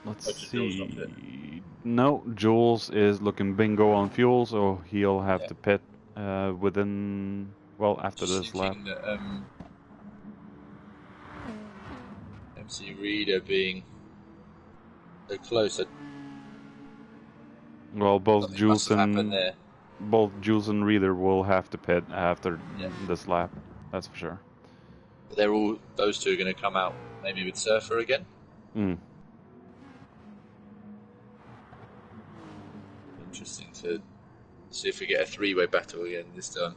Let's Jules not fit? see. No, Jules is looking bingo on fuel, so he'll have to pit within, well, after Just this lap. thinking that MC Reader being so close, Well, both something must Jules have happened and there. Reader will have to pit after this lap. That's for sure. Those two are going to come out maybe with Surfer again. Interesting to see if we get a three-way battle again this time.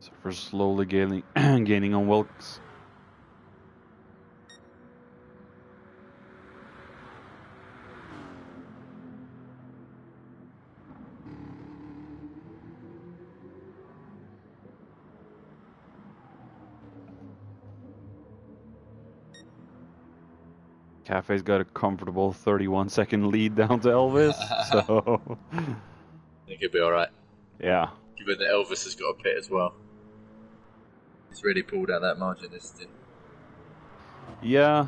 Surfer slowly gaining on Wilkes. Cafe's got a comfortable 31-second lead down to Elvis, so I think he'll be alright. Yeah. Given that Elvis has got a pit as well. He's really pulled out that margin this stint. Yeah,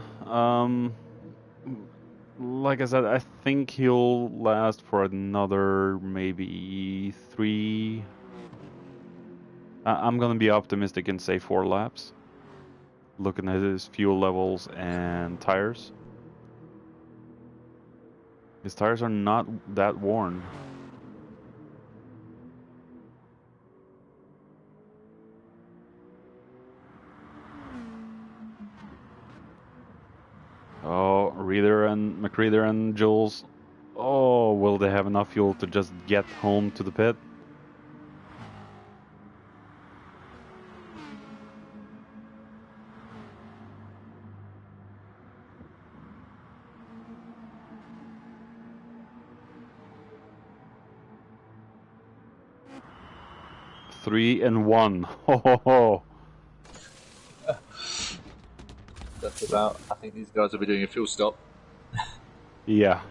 like I said, I think he'll last for another maybe 3. I'm gonna be optimistic and say 4 laps. Looking at his fuel levels and tires. His tires are not that worn. Oh, McReader and Jules. Oh, will they have enough fuel to just get home to the pit? Three and 1. Ho ho ho. That's about. I think these guys will be doing a fuel stop. Yeah.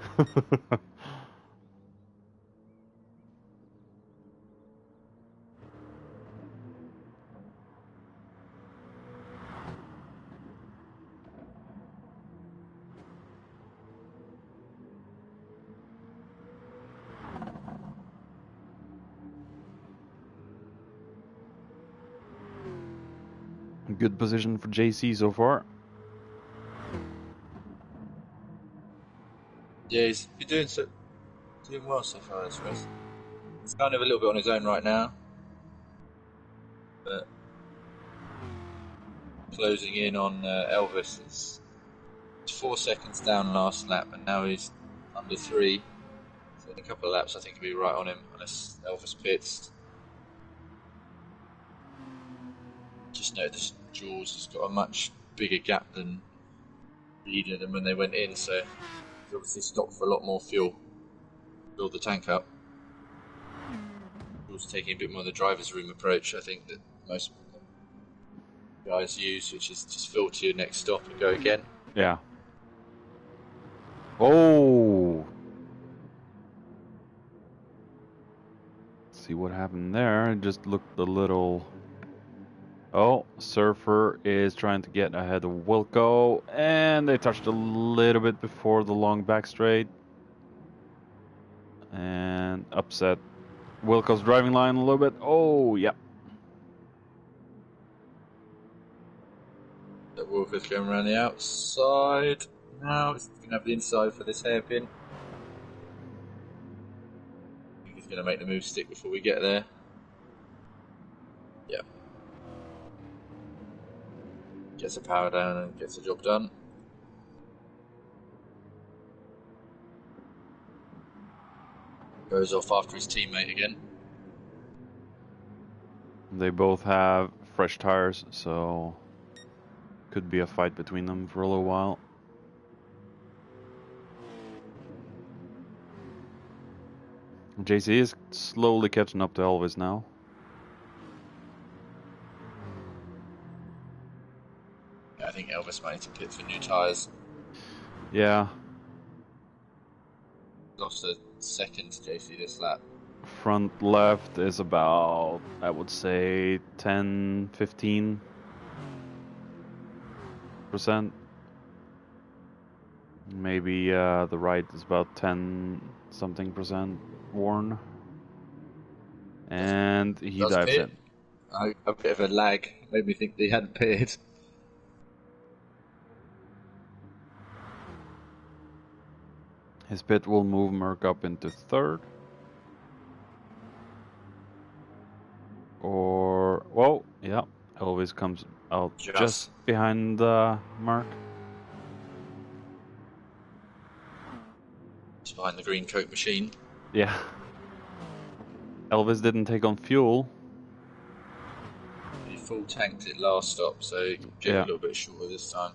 Good position for JC so far. Yeah, he's been doing well so far this race. He's kind of a little bit on his own right now, but closing in on Elvis. It's 4 seconds down last lap, and now he's under 3. So in a couple of laps, I think he'll be right on him, unless Elvis pits. Just noticed Jules has got a much bigger gap than Reader than when they went in, so he's obviously stopped for a lot more fuel. Build the tank up. Jules taking a bit more of the driver's room approach, I think, that most guys use, which is just fill to your next stop and go again. Yeah. Oh! Let's see what happened there. It just looked a little... Oh, Surfer is trying to get ahead of Wilco, and they touched a little bit before the long back straight. And upset Wilco's driving line a little bit. Oh, yeah. Wilco's going around the outside. Now he's going to have the inside for this hairpin. I think he's going to make the move stick before we get there. Yeah. Gets the power down and gets the job done. Goes off after his teammate again. They both have fresh tires, so could be a fight between them for a little while. JC is slowly catching up to Elvis now. Yeah, I think Elvis might need to pit for new tyres. Yeah. Lost a second to JC this lap. Front left is about, I would say, 10-15%. Maybe the right is about 10-something% worn. And he dives in. A bit of a lag made me think that he hadn't pitted. His pit will move Merc up into third. Or, whoa, yeah, Elvis comes out just behind Merc. Just behind the green coat machine. Yeah. Elvis didn't take on fuel. He full tanked it last stop, so he can get a little bit shorter this time.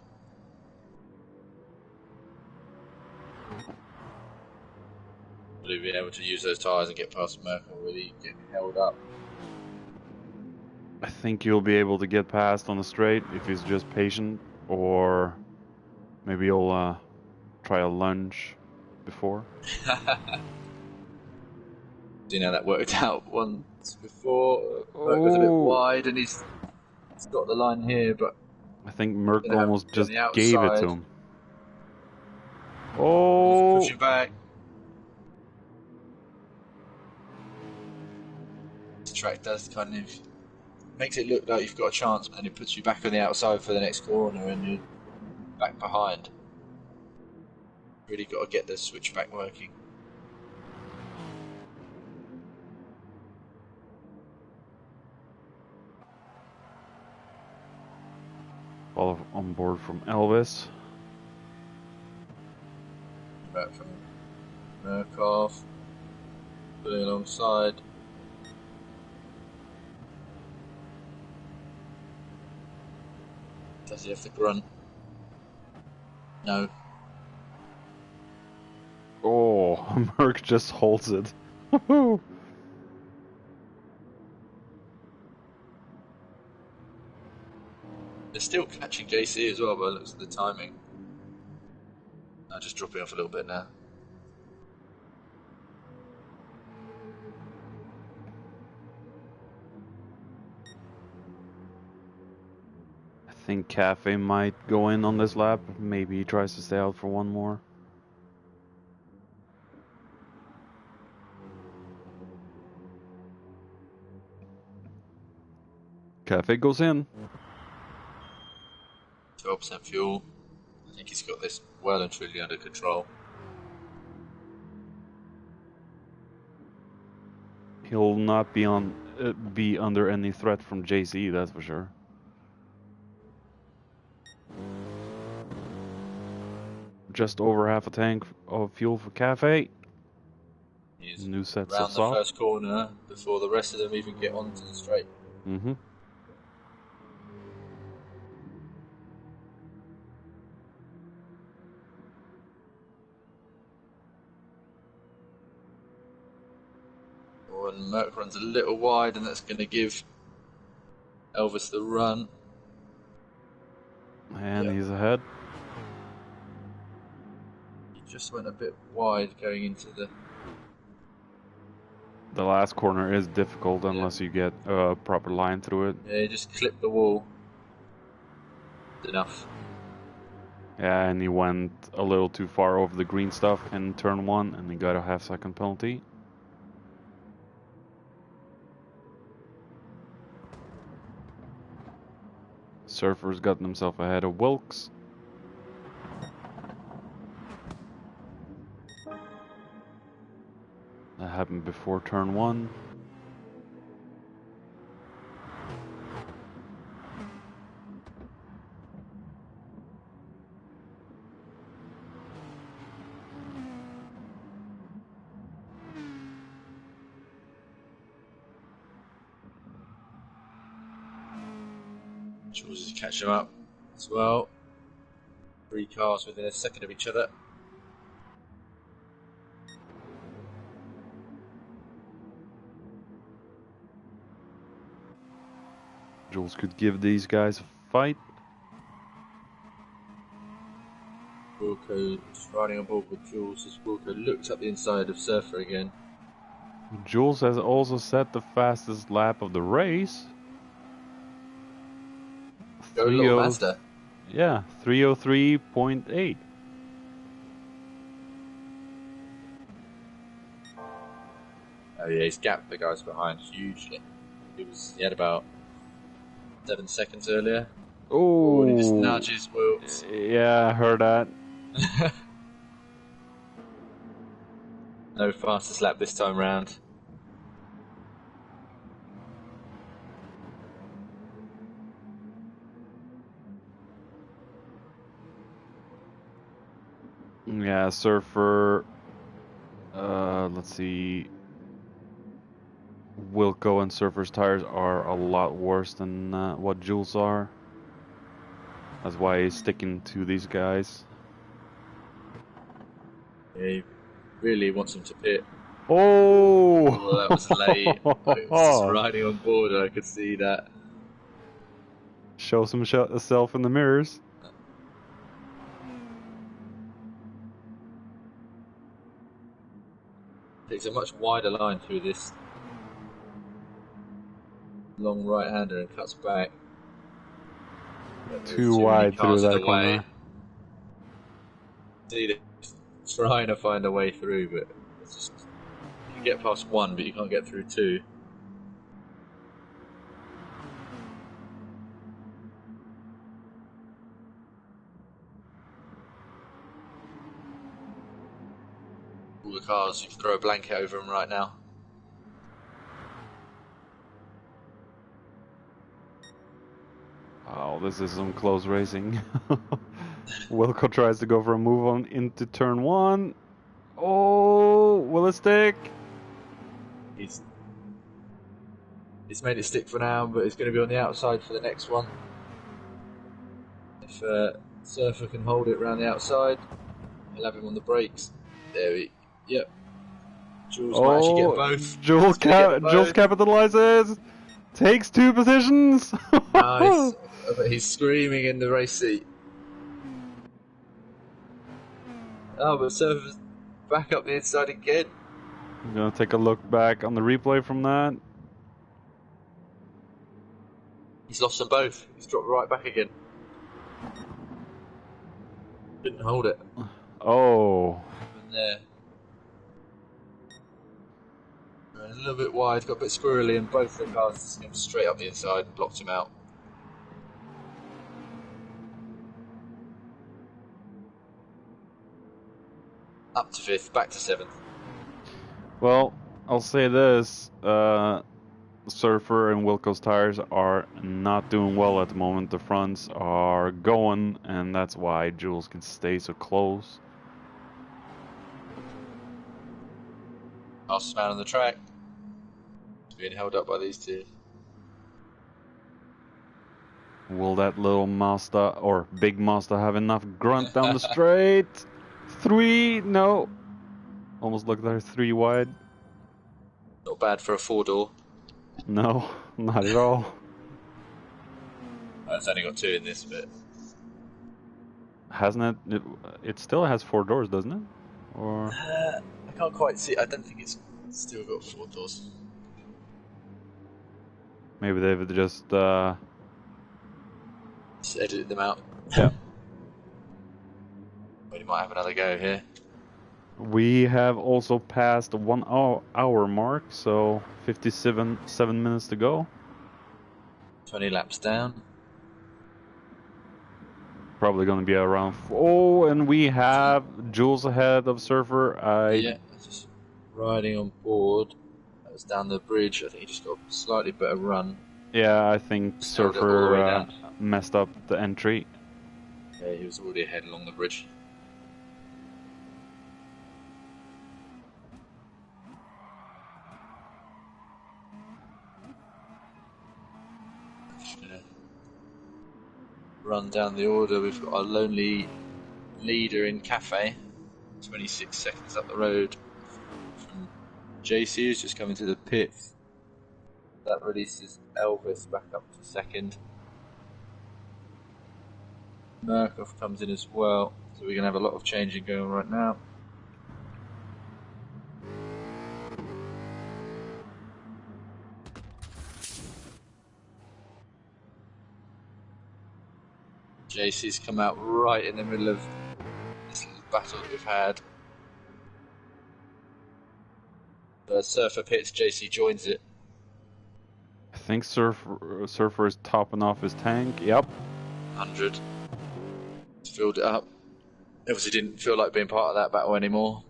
Will he be able to use those tyres and get past Merc, or will he get held up? I think you'll be able to get past on the straight if he's just patient, or maybe you'll try a lunge before. Seen how that worked out once before. Merc was a bit wide, and he's got the line here, but I think Merc almost just gave it to him. Oh! He's pushing back. This track does kind of makes it look like you've got a chance, and it puts you back on the outside for the next corner, and you're back behind. Really got to get the switchback working. All on board from Elvis. Back from Murkoff. Pulling alongside. Does he have the grunt? No. Oh, Merc just holds it. They're still catching JC as well, by the looks of the timing. I'm just dropping off a little bit now. I think Cafe might go in on this lap. Maybe he tries to stay out for one more. Cafe goes in. 12% fuel. I think he's got this well and truly under control. He'll not be under any threat from JC, that's for sure. Just over half a tank of fuel for Cafe. He's new set around sets the off. first corner before the rest of them even get onto the straight. Mm-hmm. Oh, and Merc runs a little wide, and that's going to give Elvis the run. And he's ahead. He just went a bit wide going into the last corner is difficult unless you get a proper line through it. Yeah, he just clipped the wall. Enough. Yeah, and he went a little too far over the green stuff in turn one, and he got a half-second penalty. Surfer's gotten himself ahead of Wilkes. That happened before turn one. Jules is catching up as well. 3 cars within a second of each other. Jules could give these guys a fight. Ooh. Wilco just riding on board with Jules as Wilco looks up the inside of Surfer again. Jules has also set the fastest lap of the race. Go little Mazda. Yeah, 3:03.8. Oh yeah, he's gapped the guys behind hugely. He had about 7 seconds earlier. Oh, and he just nudges Wilkes. Yeah, I heard that. No fastest lap this time round. Yeah, Surfer. Let's see. Wilco and Surfer's tires are a lot worse than what Jules are. That's why he's sticking to these guys. Yeah, he really wants him to pit. Oh, that was late. It was just riding on board, I could see that. Show himself in the mirrors. Takes a much wider line through this long right-hander and cuts back. Too wide through that corner. See, they're trying to find a way through, but it's just you can get past one, but you can't get through two. All the cars, you can throw a blanket over them right now. Oh, this is some close racing. Wilco tries to go for a move on into turn one. Oh, will it stick? He's made it stick for now, but it's going to be on the outside for the next one. If Surfer can hold it around the outside, he'll have him on the brakes. There we... Yep. Jules might actually get both. Jules capitalizes. Takes 2 positions. Nice. But he's screaming in the race seat. Oh, but Surfer's back up the inside again. I'm gonna take a look back on the replay from that. He's lost them both. He's dropped right back again. Didn't hold it. Oh. And there. A little bit wide, got a bit squirrely, and both the cars just came straight up the inside and blocked him out. Up to 5th, back to 7th. Well, I'll say this. Surfer and Wilco's tires are not doing well at the moment. The fronts are going, and that's why Jules can stay so close. Fastest man on the track. Being held up by these two. Will that little Mazda or big Mazda have enough grunt down the straight? 3, no. Almost looked like 3 wide. Not bad for a 4-door. No, not at all. It's only got 2 in this bit. Hasn't it? It still has 4 doors, doesn't it? Or I can't quite see. I don't think it's still got 4 doors. maybe they've just edited them out. Yeah. We might have another go here. We have also passed the 1 hour mark, so 57 minutes to go. 20 laps down. Probably going to be around. Oh, and we have Jules ahead of Surfer. Yeah, just riding on board. That was down the bridge. I think he just got a slightly better run. Yeah, I think Surfer messed up the entry. Yeah, he was already ahead along the bridge. Run down the order. We've got our lonely leader in Cafe, 26 seconds up the road from JC, who's just coming to the pits. That releases Elvis back up to 2nd. Murkoff comes in as well. So we're going to have a lot of changing going on right now. JC's come out right in the middle of this little battle that we've had. The Surfer pits, JC joins it. I think Surfer is topping off his tank. Yep. 100. He's filled it up. Obviously didn't feel like being part of that battle anymore.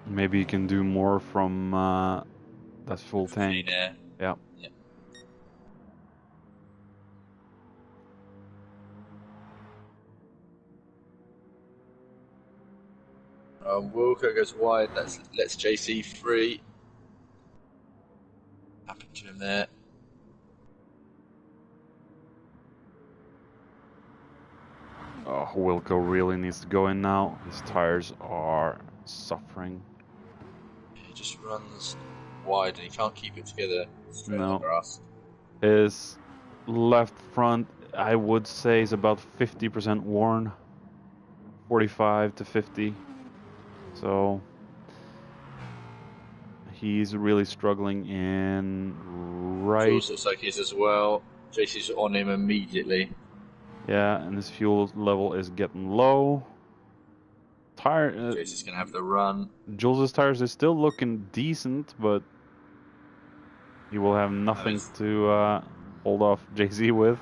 Maybe you can do more from that full tank. Yeah. Yeah. Wilco goes wide. Let's JC free. Happened to him there. Oh, Wilco really needs to go in now. His tires are suffering. He just runs wide and he can't keep it together straight on the grass. His left front, I would say, is about 50% worn. 45 to 50. So he's really struggling in right. Jules looks like he's as well. JC's on him immediately. Yeah, and his fuel level is getting low. JC's gonna have the run. Jules' tires is still looking decent, but he will have nothing to hold off JC with.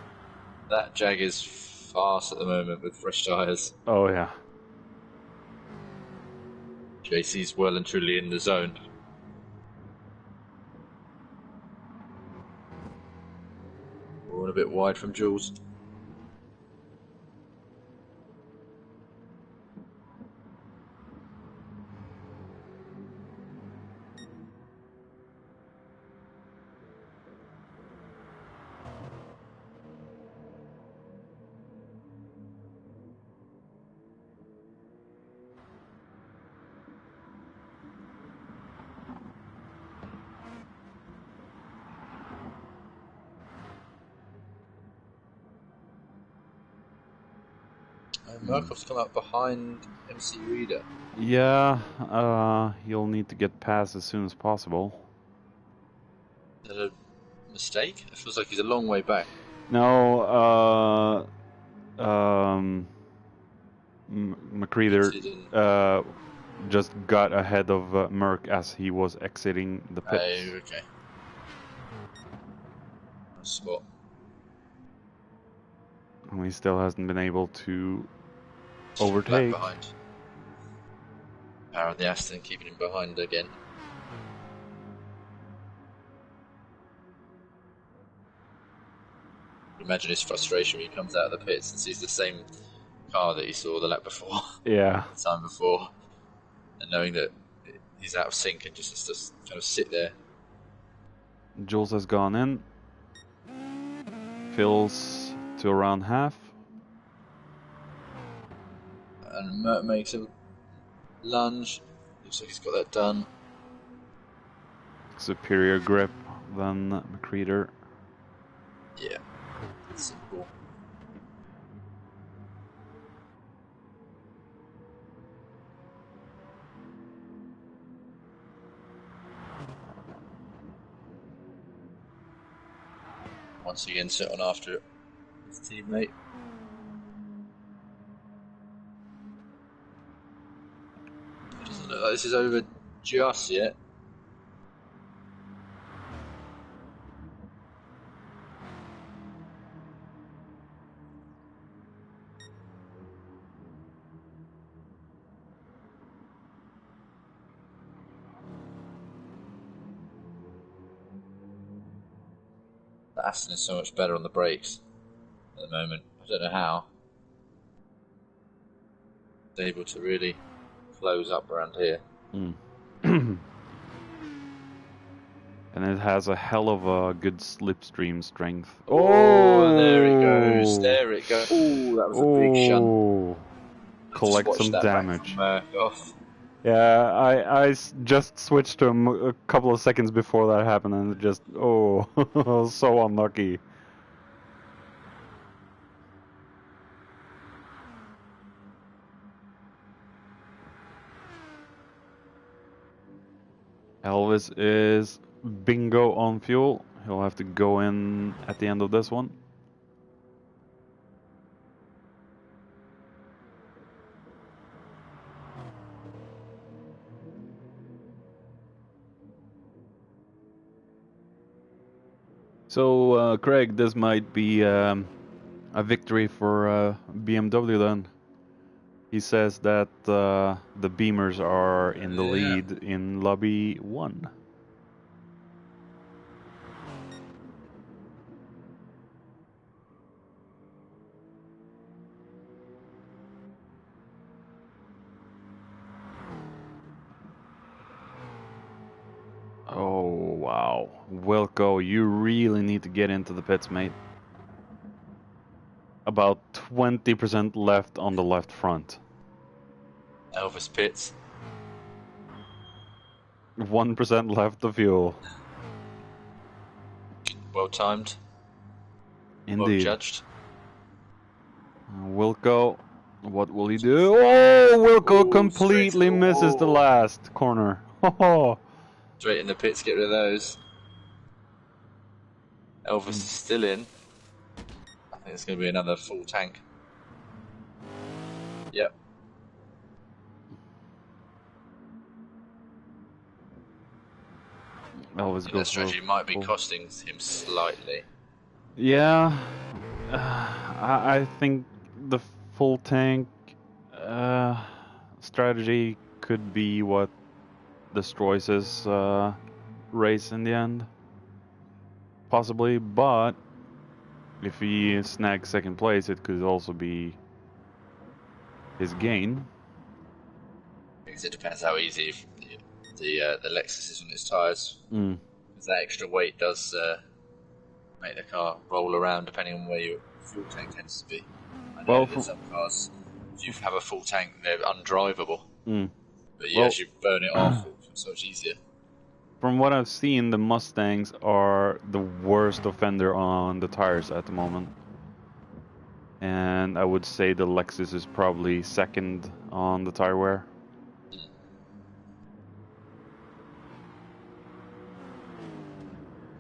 That Jag is fast at the moment with fresh tires. Oh yeah. JC's well and truly in the zone. We're a bit wide from Jules. Murkoff's come up behind MC Reader. Yeah, he'll need to get past as soon as possible. Is that a mistake? It feels like he's a long way back. No, McCreeder just got ahead of Merc as he was exiting the pits. Oh, okay. Nice spot. And he still hasn't been able to overtake. Behind. Power on the Aston keeping him behind again. Imagine his frustration when he comes out of the pits and sees the same car that he saw the lap before. Yeah. The time before. And knowing that he's out of sync and just has to kind of sit there. Jules has gone in. Fills to around half. And Mert makes a lunge. Looks like he's got that done. Superior grip than McCreeder. Yeah. It's simple. Once again, sit on after his teammate. It doesn't look like this is over just yet. The Aston is so much better on the brakes at the moment. I don't know how. They're able to really close up around here. And it has a hell of a good slipstream strength. Oh, there it goes. There it goes. Oh, that was a big shunt. Collect some damage. Off. Yeah, I just switched to him a couple of seconds before that happened, and it just, so unlucky. Elvis is bingo on fuel. He'll have to go in at the end of this one. So, Craig, this might be a victory for BMW then. He says that the Beamers are in the lead in lobby 1. Oh, wow. Wilco, you really need to get into the pits, mate. About 20% left on the left front. Elvis pits. 1% left of fuel. Well timed. Indeed. Well judged. Wilco, what will he do? Oh, Wilco completely misses the last corner. Straight in the pits, get rid of those. Elvis is still in. I think it's going to be another full tank. Yep. Elvis That strategy might be costing him slightly. Yeah, I think the full tank strategy could be what destroys his race in the end. Possibly, but if he snags second place, it could also be his gain. Because it depends how easy the Lexus is on its tyres. Because that extra weight does make the car roll around depending on where your fuel tank tends to be. I know that some cars, if you have a full tank, they're undrivable. But as you burn it off, it's so much easier. From what I've seen, the Mustangs are the worst offender on the tires at the moment. And I would say the Lexus is probably second on the tire wear.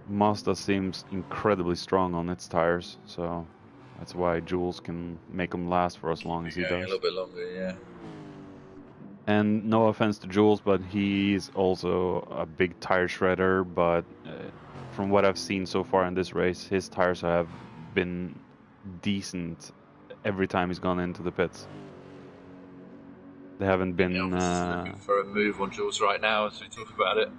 Mazda seems incredibly strong on its tires, so that's why Jules can make them last for as long as he does. A little bit longer, yeah. And no offense to Jules, but he's also a big tire shredder, but from what I've seen so far in this race, his tires have been decent every time he's gone into the pits. They haven't been... looking for a move on Jules right now as we talk about it.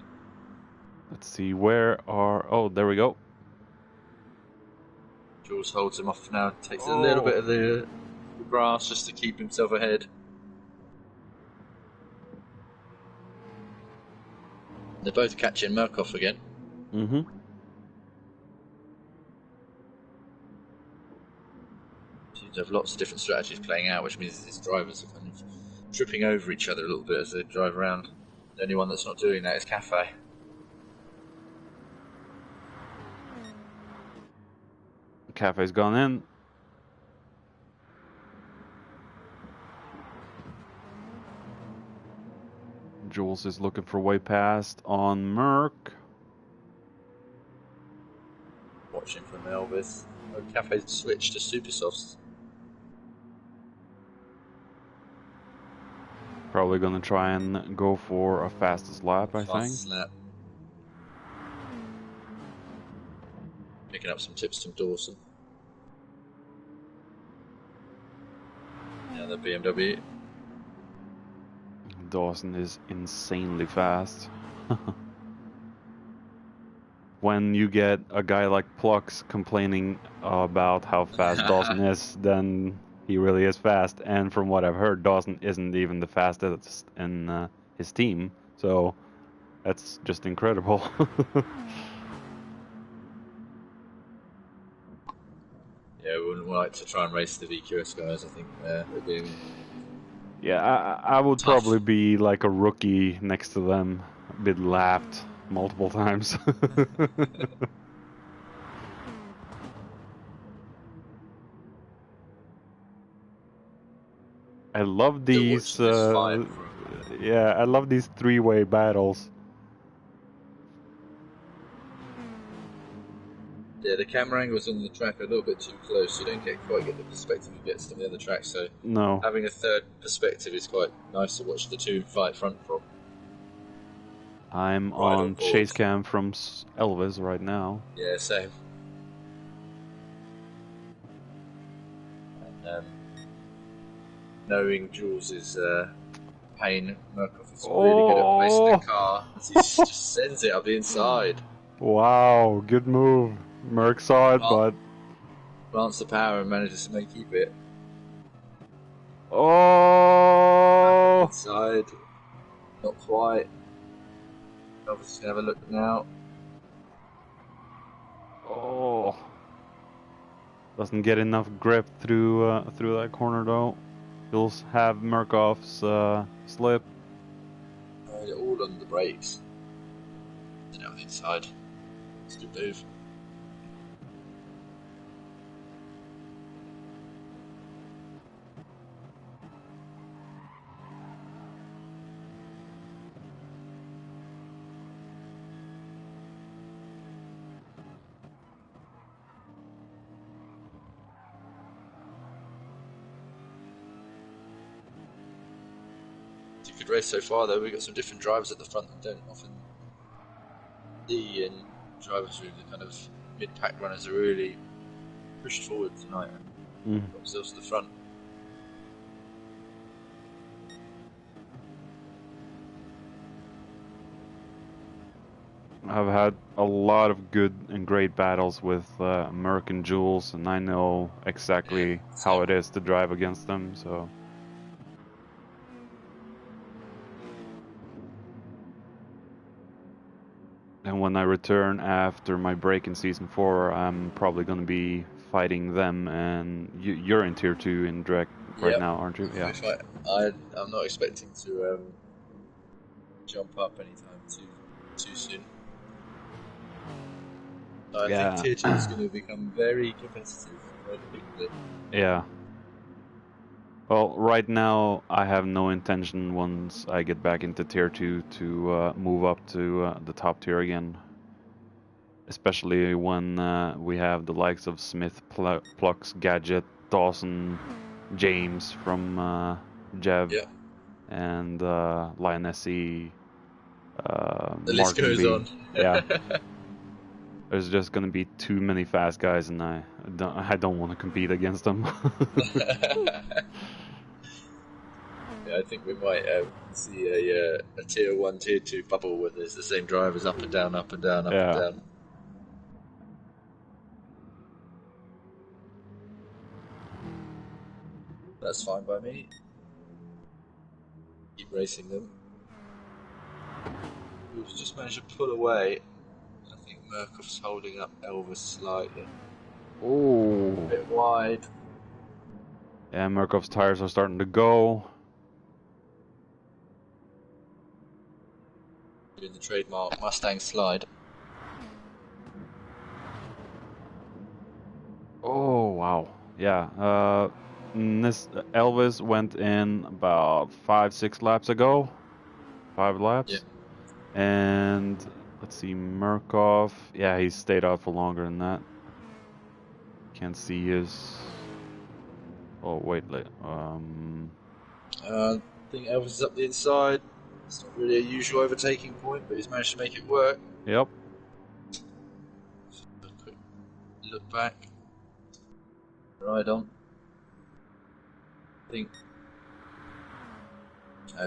Let's see, where are... Oh, there we go. Jules holds him off now, takes a little bit of the grass just to keep himself ahead. They're both catching Murkoff again. Mm-hmm. Seems to have lots of different strategies playing out, which means his drivers are kind of tripping over each other a little bit as they drive around. The only one that's not doing that is Cafe. Cafe's gone in. Jules is looking for way past on Merc. Watching from Elvis. Oh, Cafe's switched to Super Softs. Probably gonna try and go for a fastest lap, I think. Fastest lap. Picking up some tips from Dawson. Yeah, the BMW. Dawson is insanely fast. When you get a guy like Plux complaining about how fast Dawson is, then he really is fast. And from what I've heard, Dawson isn't even the fastest in his team. So that's just incredible. Yeah, we wouldn't like to try and race the VQS guys, I think they're being... Yeah, I would tough. probably be like a rookie next to them, a bit lapped multiple times. I love these. Yeah, I love these three-way battles. Yeah, the camera angles on the track are a little bit too close. You don't quite get the perspective you get to the other tracks. So No. having a third perspective is quite nice to watch the two fight front from. I'm on chase cam from Elvis right now. Yeah, same. And knowing Jules' pain, Murkoff is really good at placing the car. He just sends it up the inside. Wow, good move. Merc saw it, but plants the power and manages to keep it. Oh! Inside, not quite. Obviously, gonna have a look now. Oh! Doesn't get enough grip through that corner though. He'll have Murkoff's slip. They're all on the brakes. And out the inside. It's a good move. It's a good race so far though. We've got some different drivers at the front that we don't often see, and drivers who the kind of mid-pack runners are really pushed forward tonight and got themselves to the front. I've had a lot of good and great battles with Merc and Jules, and I know exactly how it is to drive against them, so... And when I return after my break in Season 4, I'm probably going to be fighting them, and you're in Tier 2 in Drek right now, aren't you? Yeah. I'm not expecting to jump up anytime too soon. I think Tier 2 is going to become very competitive very quickly. Yeah. Well, right now I have no intention once I get back into Tier 2 to move up to the top tier again. Especially when we have the likes of Smith, Plux, Gadget, Dawson, James from Jev, and Lionessy, the list goes on. Yeah. There's just gonna be too many fast guys, and I don't want to compete against them. Yeah, I think we might see a Tier 1, Tier 2 bubble where there's the same drivers up and down, up and down, up and down. That's fine by me. Keep racing them. We've just managed to pull away. I think Murkoff's holding up Elvis slightly. Oh. A bit wide. Yeah, Murkoff's tires are starting to go. Doing the trademark Mustang slide. Oh, wow. Yeah, this Elvis went in about 5-6 laps ago. 5 laps. Yeah. And let's see, Murkoff. Yeah, he stayed out for longer than that. Can't see his. Oh wait, I think Elvis is up the inside. It's not really a usual overtaking point, but he's managed to make it work. Yep. A quick look back. Ride on. I think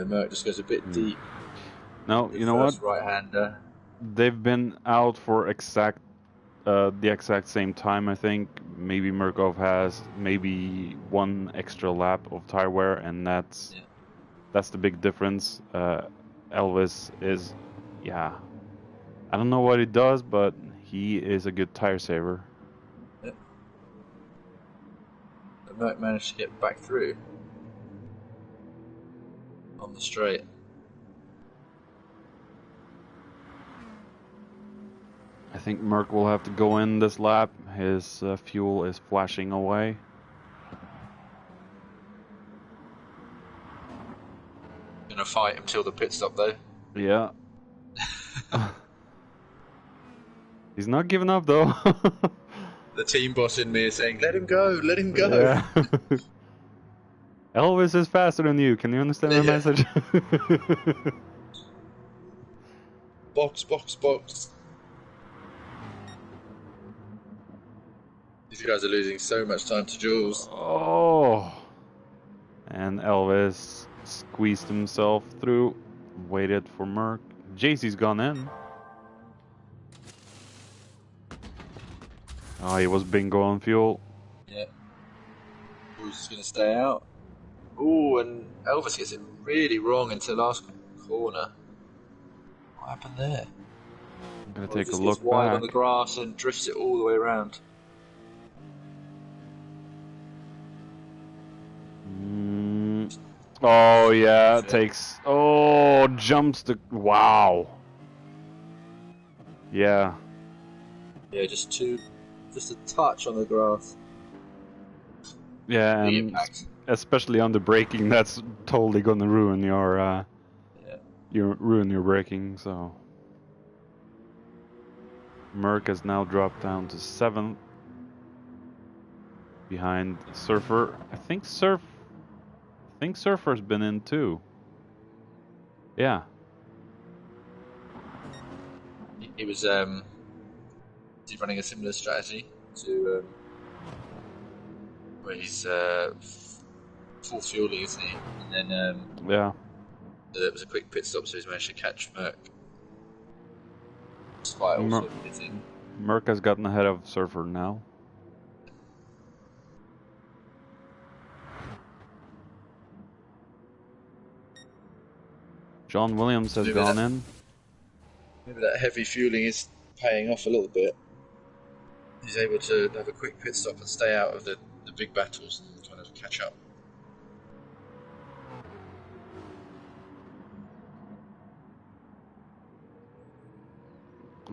Merc just goes a bit deep. No, you know what? Right-hander. They've been out for the exact same time, I think. Maybe Murkoff has maybe one extra lap of tire wear, and that's the big difference. Elvis is, I don't know what he does, but he is a good tire saver. Yep. Merc managed to get back through on the straight. I think Merc will have to go in this lap. His fuel is flashing away. Gonna fight until the pit stop though. Yeah. He's not giving up though. The team boss in me is saying, "Let him go, let him go." Yeah. Elvis is faster than you. Can you understand my message? Box, box, box. These guys are losing so much time to Jules. Oh. And Elvis squeezed himself through, waited for Merc. JC's gone in. Oh, he was bingo on fuel. Yeah. Jules is going to stay out. Ooh, and Elvis gets it really wrong into the last corner. What happened there? I'm gonna He take a just look gets wide back. on the grass and drifts it all the way around. Oh yeah, takes. Oh, jumps the. Wow. Yeah. Yeah, just a touch on the grass. Yeah, Big and impact. especially on the braking, that's totally gonna ruin your your braking. So Merc has now dropped down to 7th, behind Surfer. I think Surfer's been in too. Yeah. He was running a similar strategy to where he's full fueling, isn't he? And then Yeah. there was a quick pit stop, so he's managed to catch Merc. Despite also pitting. Merc has gotten ahead of Surfer now. John Williams has gone in. Maybe that heavy fueling is paying off a little bit. He's able to have a quick pit stop and stay out of the big battles and kind of catch up.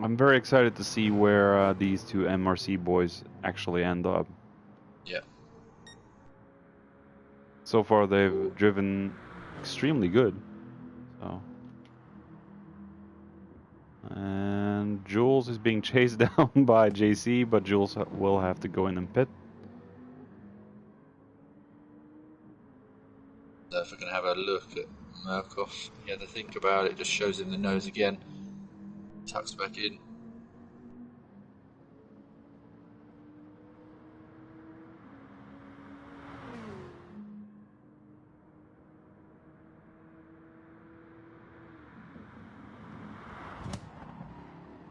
I'm very excited to see where these two MRC boys actually end up. Yeah. So far, they've driven extremely good. So. And Jules is being chased down by JC, but Jules will have to go in and pit. So if we're going to have a look at Murkoff, he had to think about it, just shows him the nose again. Tucks back in.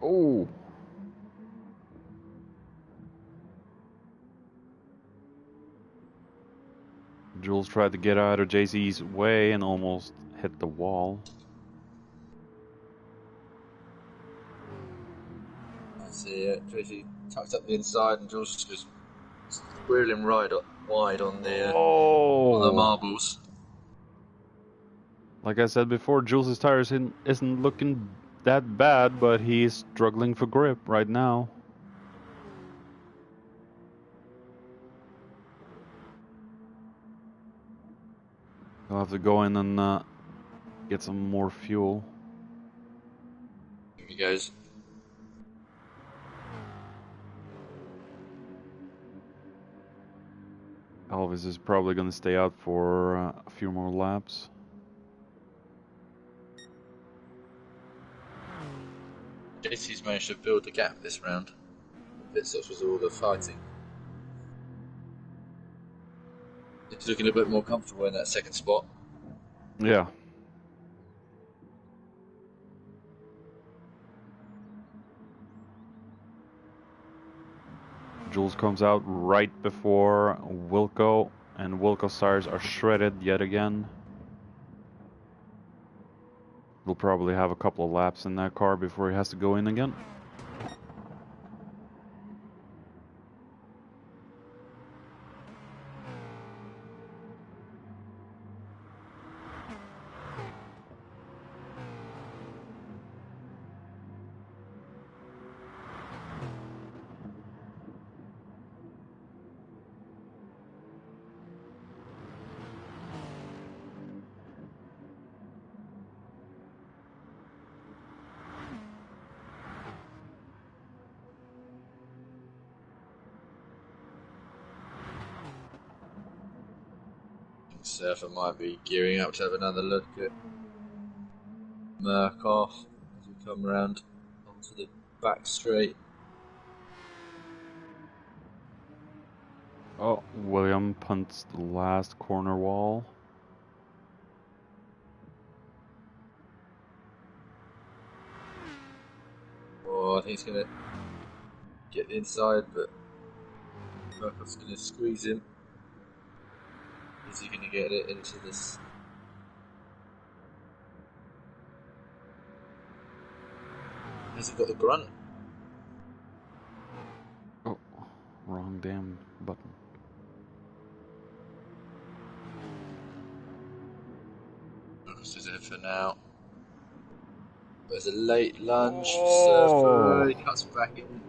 Oh. Jules tried to get out of JC's way and almost hit the wall. I see Tracy tucks up the inside and Jules just goes squirreling wide on the marbles. Like I said before, Jules' tires isn't looking that bad, but he's struggling for grip right now. He'll have to go in and get some more fuel. Here he goes. Elvis is probably going to stay out for a few more laps. JC's managed to build the gap this round. Pit stops was all the fighting. He's looking a bit more comfortable in that second spot. Yeah. Jules comes out right before Wilco, and Wilco's tires are shredded yet again. We'll probably have a couple of laps in that car before he has to go in again. Surfer might be gearing up to have another look at Murkoff as we come around onto the back straight. Oh, William punts the last corner wall. Oh, I think he's going to get the inside, but Murkoff's going to squeeze him. Is he going to get it into this? Has he got the grunt? Oh, wrong damn button. Murkoff is in for now. There's a late lunge. Oh. Surfer, he cuts back in.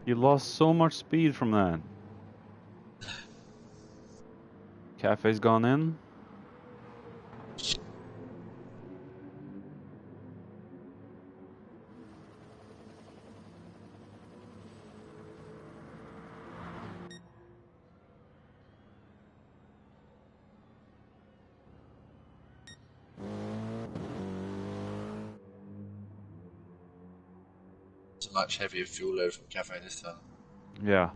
You lost so much speed from that. Cafe's gone in. It's a much heavier fuel load from Cafe this time. Yeah.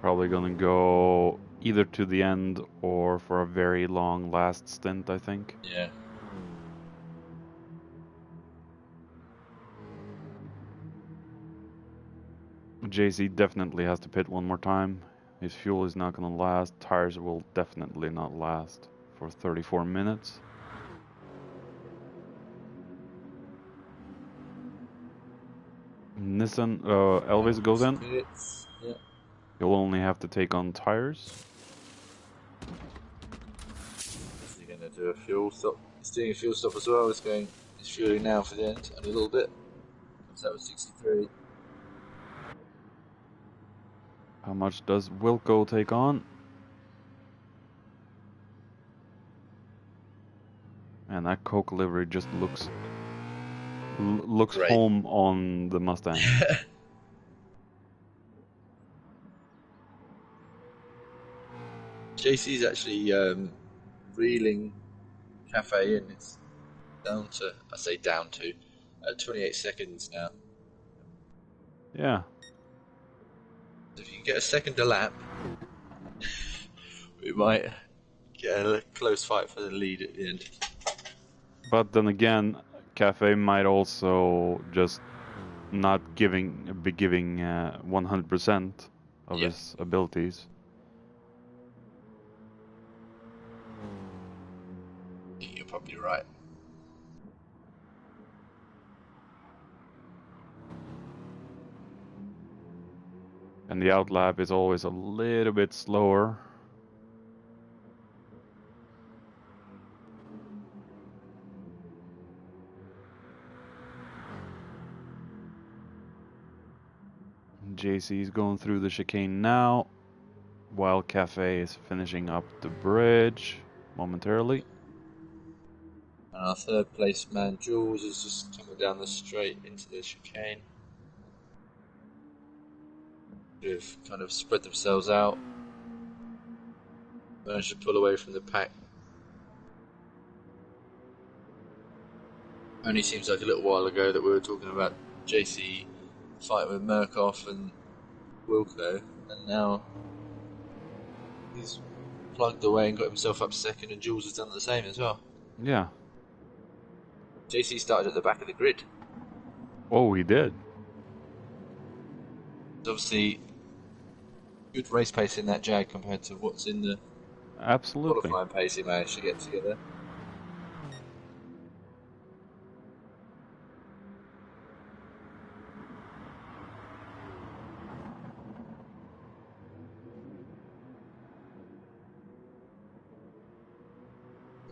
Probably gonna go either to the end or for a very long last stint, I think. Yeah. JC definitely has to pit one more time. His fuel is not gonna last. Tires will definitely not last for 34 minutes. Nissan, Elvis goes in. Yeah. He'll only have to take on tires. Is he going to do a fuel stop? He's doing a fuel stop as well. He's fueling now for the end, only a little bit. Comes out with 63. How much does Wilco take on? And that Coke livery just looks Great. home on the Mustang. JC's actually reeling Cafe in. It's down to, 28 seconds now. Yeah. If you can get a second a lap, we might get a close fight for the lead at the end. But then again, Cafe might also just not be giving 100% of his abilities. I think you're probably right. And the outlap is always a little bit slower. JC is going through the chicane now, while Cafe is finishing up the bridge momentarily. And our third place man, Jules, is just coming down the straight into the chicane. They've kind of spread themselves out. Managed to pull away from the pack. Only seems like a little while ago that we were talking about JC fighting with Murkoff and Wilco, and now he's plugged away and got himself up second, and Jules has done the same as well. Yeah. JC started at the back of the grid. Oh, he did. It's obviously good race pace in that Jag compared to what's in the Absolutely qualifying pace he managed to get together.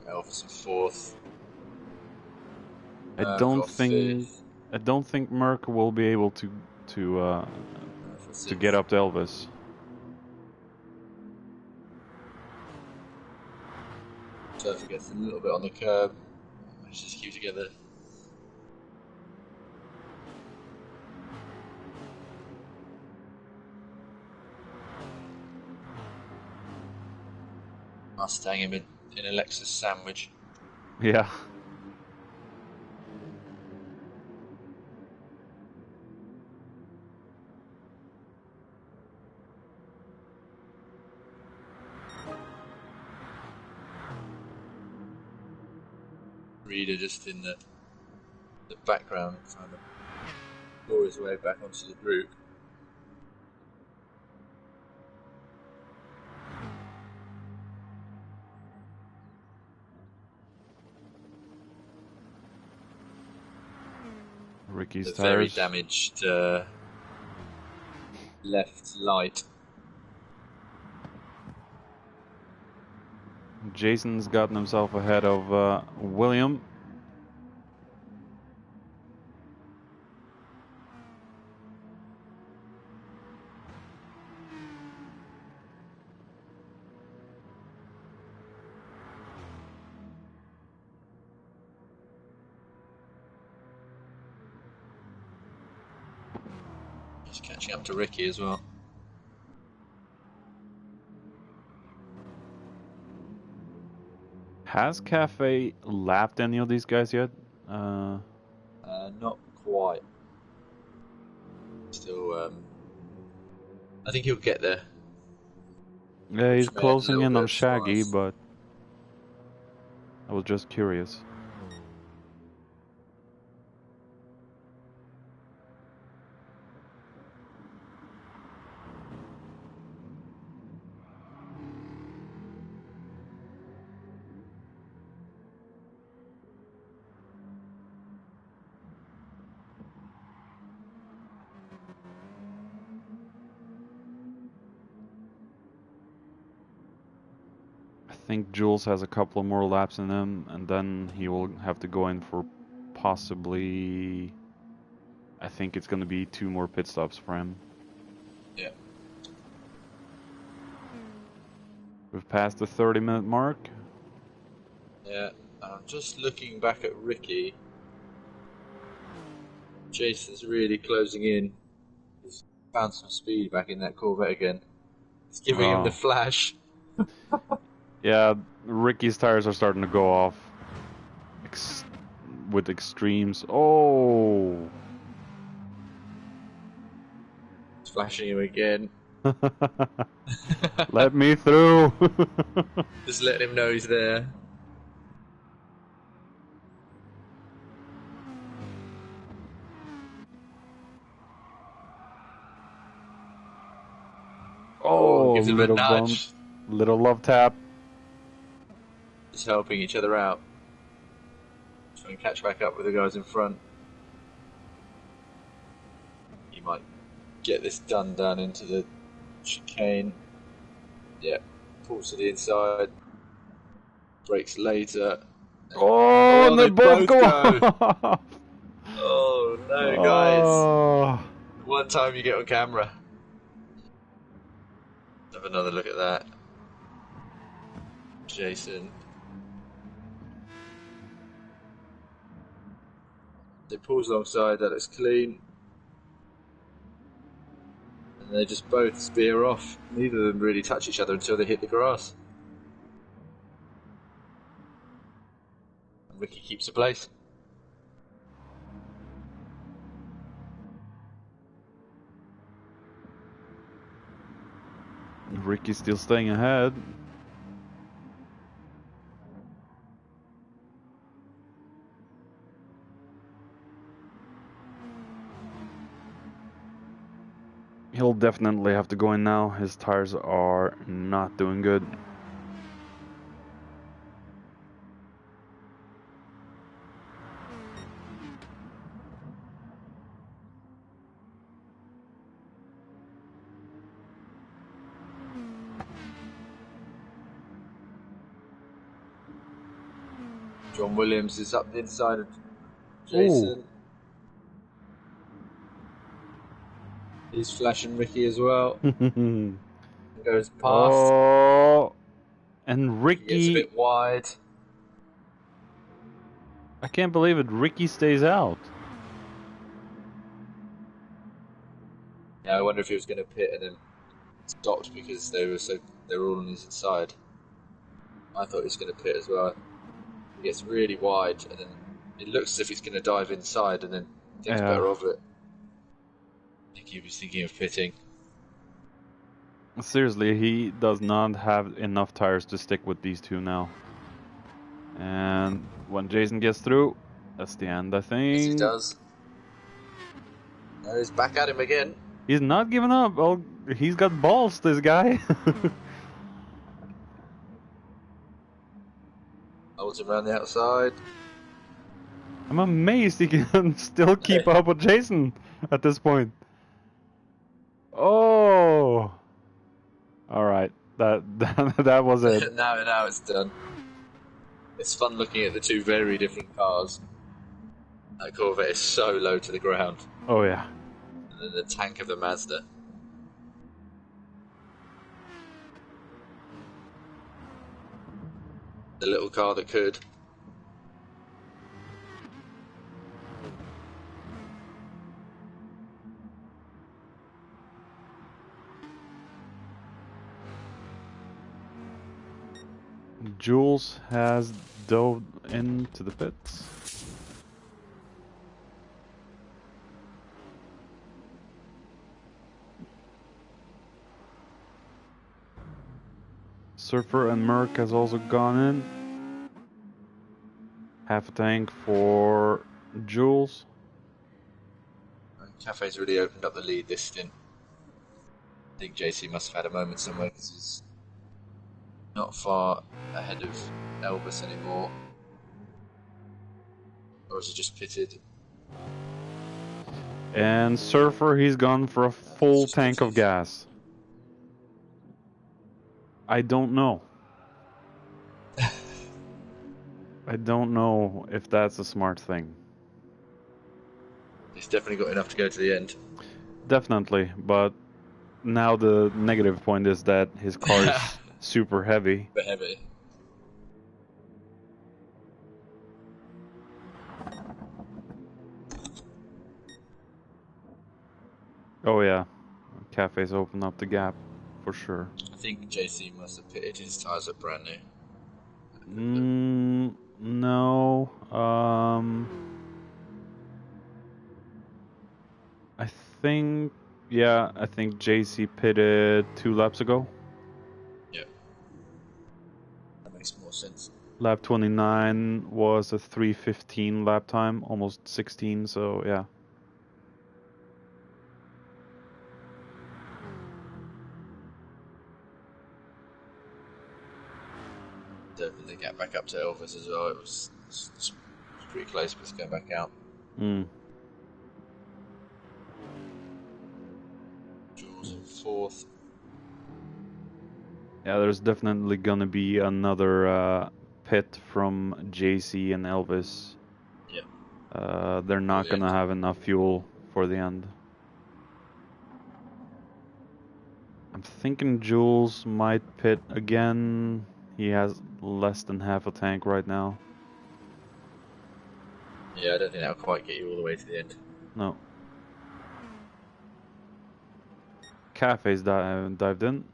Elvis in fourth. I don't think Merc will be able to get up to Elvis. Surfer gets a little bit on the curb. Manages to keep together. Mustang in a Lexus sandwich. Yeah. Reader just in the background, trying to claw his way back onto the group. Ricky's The very tires. damaged left light. Jason's gotten himself ahead of William. He's catching up to Ricky as well. Has Cafe lapped any of these guys yet? Not quite. Still, I think he'll get there. Yeah, he's closing in on Shaggy, Spice. but I was just curious. I think Jules has a couple of more laps in him, and then he will have to go in for possibly... I think it's going to be 2 more pit stops for him. Yeah. We've passed the 30-minute mark. Yeah, I'm just looking back at Ricky. Jason's really closing in. He's found some speed back in that Corvette again. It's giving him the flash. Yeah, Ricky's tires are starting to go off with extremes. Oh! It's flashing him again. Let me through! Just letting him know he's there. Oh, gives him little a nudge. bump, little love tap. Just helping each other out. Trying to catch back up with the guys in front. He might get this done down into the chicane. Yeah, pulls to the inside. Brakes later. Oh, and they both go off! Oh no, guys. One time you get on camera. Have another look at that. Jason. They pulls alongside, that looks clean. And they just both spear off. Neither of them really touch each other until they hit the grass. And Ricky keeps the place. Ricky's still staying ahead. He'll definitely have to go in now. His tires are not doing good. John Williams is up the inside of Jason. Ooh. He's flashing Ricky as well. Goes past. Oh, and Ricky gets a bit wide. I can't believe it. Ricky stays out. Yeah, I wonder if he was going to pit and then stopped because they were all on his side. I thought he was going to pit as well. He gets really wide, and then it looks as if he's going to dive inside, and then thinks better of it. I think he was thinking of pitting. Seriously, he does not have enough tires to stick with these two now. And when Jason gets through, that's the end, I think. Yes, he does. He's back at him again. He's not giving up. Oh, he's got balls, this guy. Holds him around the outside. I'm amazed he can still keep up with Jason at this point. Oh! Alright, that was it. now it's done. It's fun looking at the two very different cars. That Corvette is so low to the ground. Oh yeah. And then the tank of the Mazda. The little car that could. Jules has dove into the pits. Surfer and Merc has also gone in. Half a tank for Jules. And Cafe's really opened up the lead this stint. I think JC must have had a moment somewhere because he's not far ahead of Elvis anymore. Or has he just pitted? And Surfer, he's gone for a full tank of gas. I don't know. I don't know if that's a smart thing. He's definitely got enough to go to the end. Definitely, but now the negative point is that his car is super heavy. Super heavy. Oh yeah, Cafe's opened up the gap for sure. I think JC must have pitted. His tyres are brand new. No. I think, yeah, I think JC pitted 2 laps ago. Yeah. That makes more sense. Lap 29 was a 3:15 lap time, almost 16, so yeah. They get back up to Elvis as well. It was pretty close, but it's going back out. Jules in 4th. Yeah, there's definitely gonna be another pit from JC and Elvis. Yeah. They're not gonna have enough fuel for the end. I'm thinking Jules might pit again. He has less than half a tank right now. Yeah, I don't think that'll quite get you all the way to the end. No. Cafe's dived in.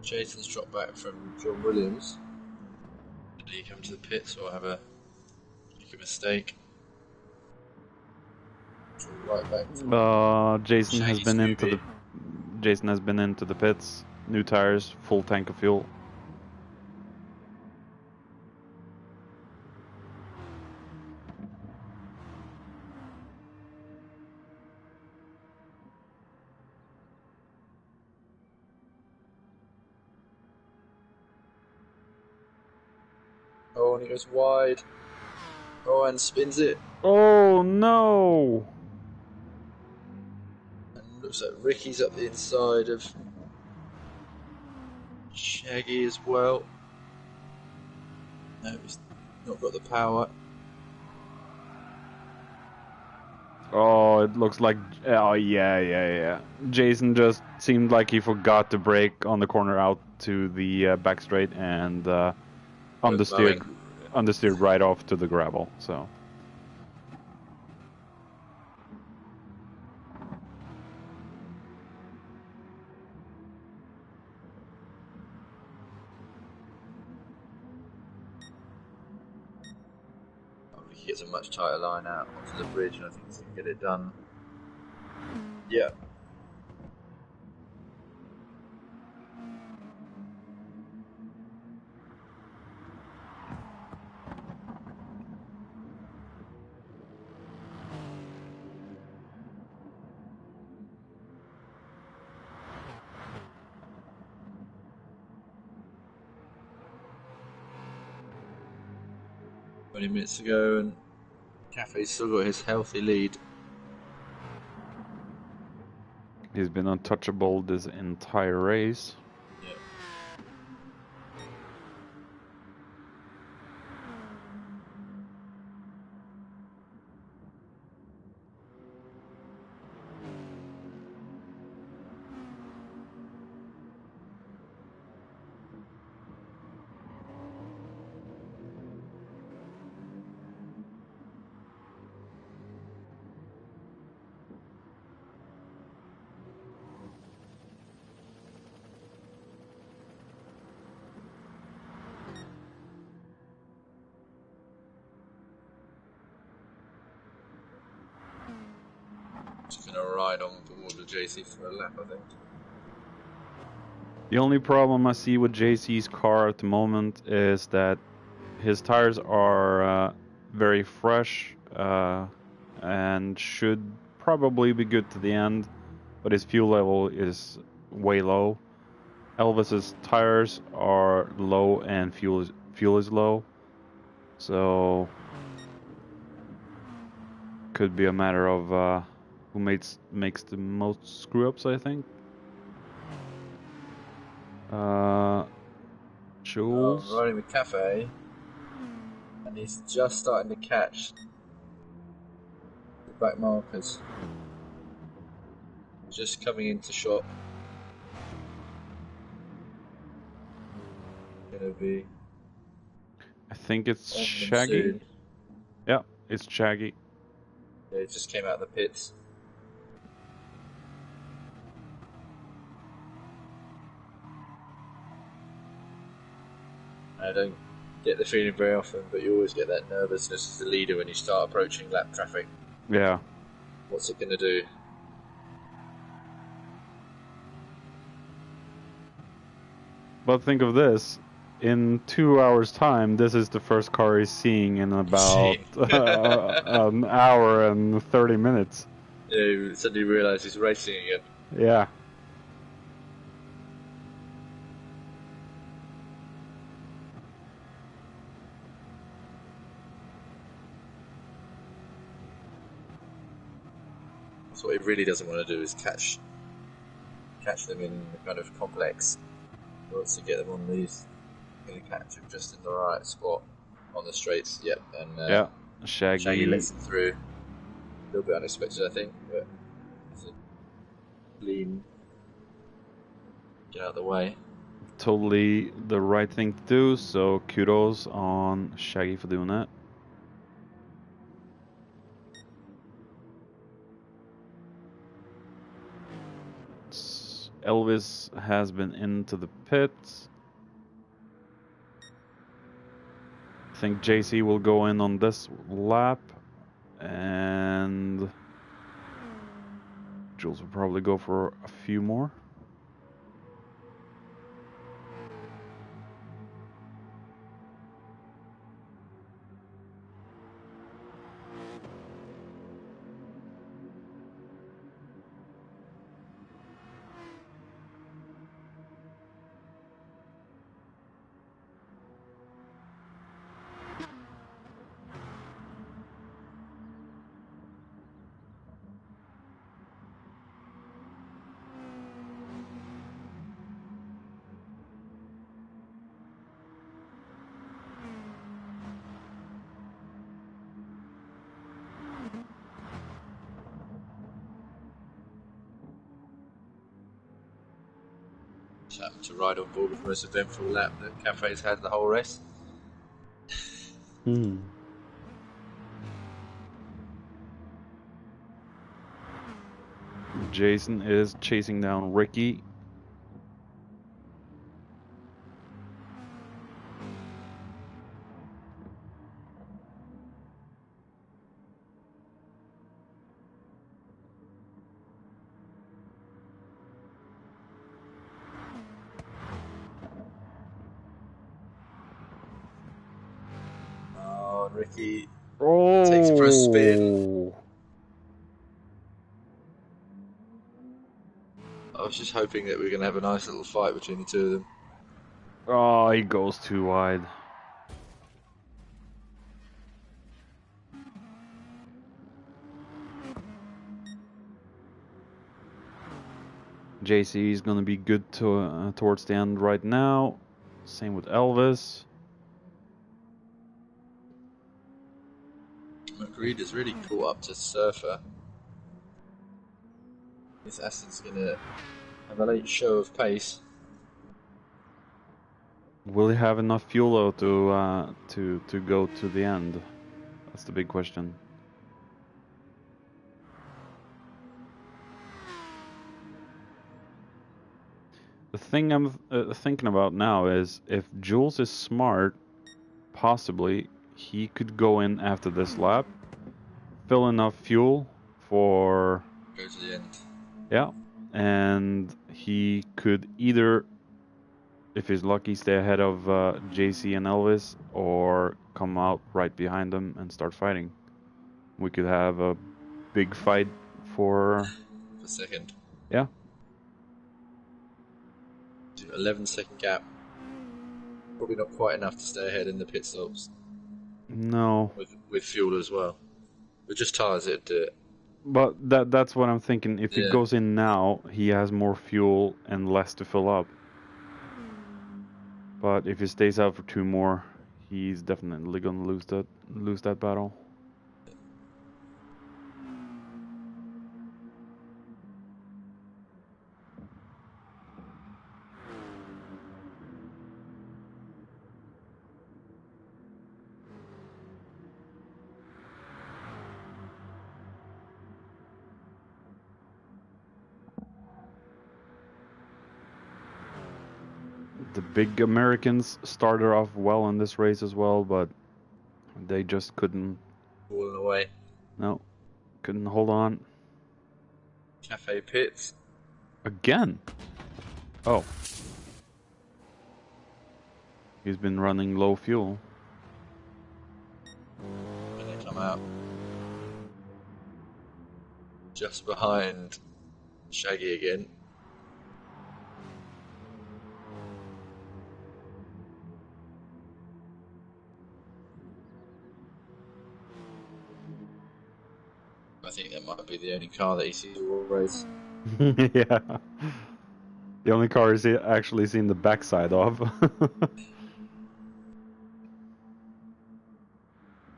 Jason's dropped back from John Williams. Did he come to the pits or make a mistake? Right back. Jason has been into the pits. New tires, full tank of fuel. Oh, and he goes wide. Oh, and spins it. Oh no! And looks like Ricky's up the inside of Shaggy as well. No, he's not got the power. Oh, it looks like... Oh, yeah. Jason just seemed like he forgot to brake on the corner out to the back straight and understeered right off to the gravel, so... He gets a much tighter line out onto the bridge, and I think he can get it done. Yeah. Minutes ago, and Cafe's still got his healthy lead. He's been untouchable this entire race. Yeah. Just gonna ride on board with JC for a lap, I think. The only problem I see with JC's car at the moment is that his tires are very fresh and should probably be good to the end, but his fuel level is way low. Elvis's tires are low and fuel is low, so could be a matter of who makes the most screw ups, I think. Jules. I'm riding with Cafe, and he's just starting to catch the back markers. Just coming into shot. Gonna be. I think it's Shaggy. Yeah, it's Shaggy. Yeah, it just came out of the pits. I don't get the feeling very often, but you always get that nervousness as the leader when you start approaching lap traffic. Yeah. What's it going to do? But think of this. In 2 hours' time, this is the first car he's seeing in about an hour and 30 minutes. Yeah, you suddenly realise he's racing again. Yeah. So what he really doesn't want to do is catch them in the kind of complex. He wants to get them on these. Going to catch them just in the right spot on the straights. Yep, and yeah, Shaggy lets him through. A little bit unexpected, I think, but it's a clean. Get out of the way. Totally the right thing to do. So kudos on Shaggy for doing that. Elvis has been into the pits. I think JC will go in on this lap, and Jules will probably go for a few more. Just happened to ride on board with the most eventful lap that Cafe's had the whole race. Jason is chasing down Ricky. Oh, Ricky takes it for a spin. I was just hoping that we were going to have a nice little fight between the two of them. Oh, he goes too wide. JC is gonna be good towards the end right now. Same with Elvis. McReed is really caught up to Surfer. This Aston's going to have a late show of pace. Will he have enough fuel though to go to the end? That's the big question. The thing I'm thinking about now is if Jules is smart, possibly he could go in after this lap, fill enough fuel for... Go to the end. Yeah, and he could either, if he's lucky, stay ahead of JC and Elvis, or come out right behind them and start fighting. We could have a big fight for... For second. Yeah. 11-second gap. Probably not quite enough to stay ahead in the pit stops. No. With fuel as well. With just tyres, it'd do it. But that's what I'm thinking. If he goes in now, he has more fuel and less to fill up. But if he stays out for 2 more, he's definitely gonna lose that battle. The big Americans started off well in this race as well, but they just couldn't... Falling away. No, couldn't hold on. Cafe pits. Again? Oh. He's been running low fuel. And they come out just behind Shaggy again. I think that might be the only car that he sees all race. Yeah. The only car he's actually seen the backside of.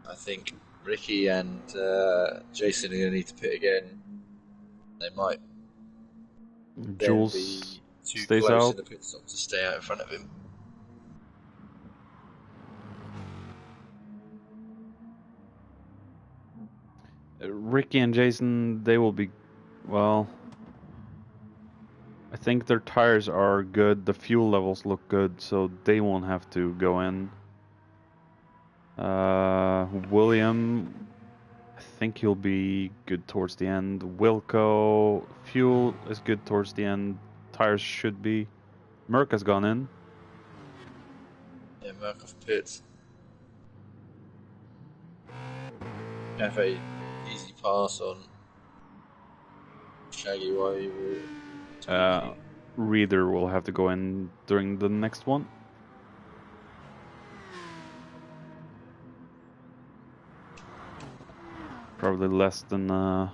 I think Ricky and Jason are going to need to pit again. They might Jules be too stays close out. in the pit stop to stay out in front of him. Ricky and Jason, they will be, well, I think their tires are good, the fuel levels look good, so they won't have to go in. William, I think he'll be good towards the end. Wilco, fuel is good towards the end, tires should be. Merc has gone in. Yeah, Merc off pits. Cafe, easy pass on Shaggy while you were... Reader will have to go in during the next one. Probably less than a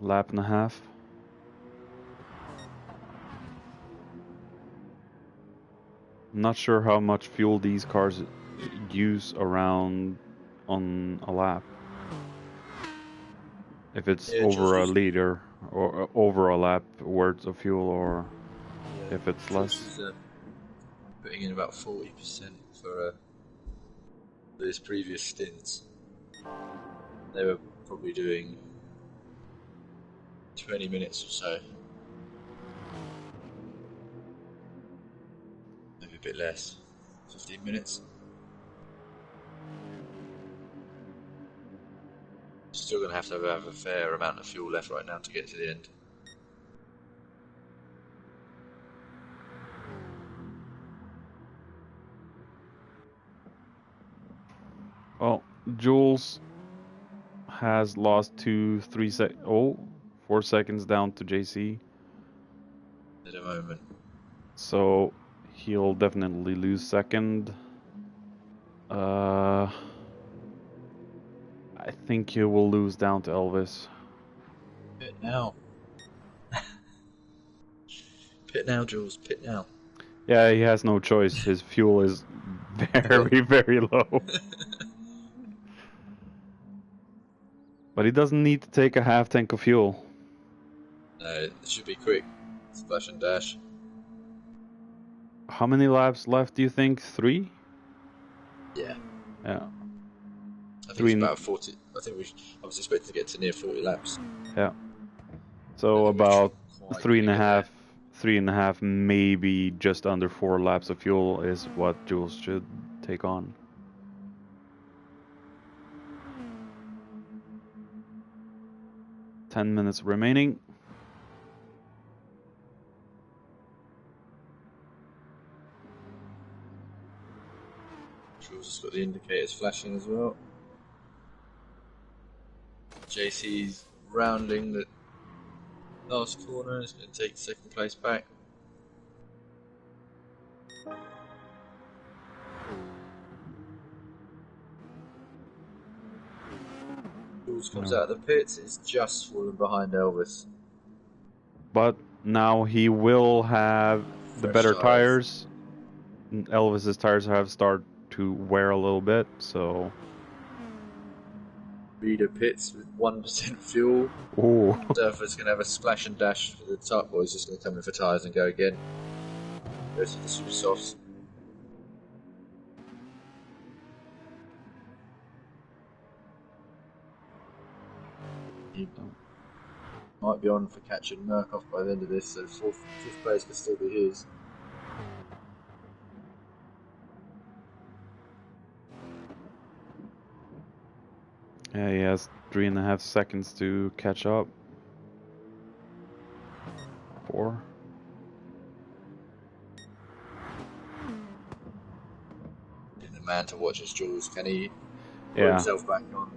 lap and a half. Not sure how much fuel these cars use around on a lap. If it's over a liter or over a lap worth of fuel, or if it's less. Was, putting in about 40% for those previous stints. They were probably doing 20 minutes or so. Maybe a bit less. 15 minutes. Still going to have a fair amount of fuel left right now to get to the end. Well, Jules has lost 4 seconds down to JC. At the moment. So he'll definitely lose second. I think he will lose down to Elvis. Pit now. Pit now, Jules. Pit now. Yeah, he has no choice. His fuel is very, very low. But he doesn't need to take a half tank of fuel. No, it should be quick. Splash and dash. How many laps left do you think? 3? Yeah. Yeah. I think it's about 40. I think I was expecting to get to near 40 laps. Yeah. So about 3.5, maybe just under 4 laps of fuel is what Jules should take on. Ten minutes remaining. Jules has got the indicators flashing as well. JC's rounding the last corner. He's going to take second place back. Jules comes out of the pits. It's just fallen behind Elvis. But now he will have the better tires. Elvis's tires have started to wear a little bit, so... Reader pits with 1% fuel. Ooh. Durford's going to have a splash and dash for the top boys. Just going to come in for tyres and go again. Goes to the super softs. He might be on for catching Murkoff by the end of this, so fifth place could still be his. Yeah, he has 3.5 seconds to catch up. 4. And the man to watch is Jules. Can he put himself back on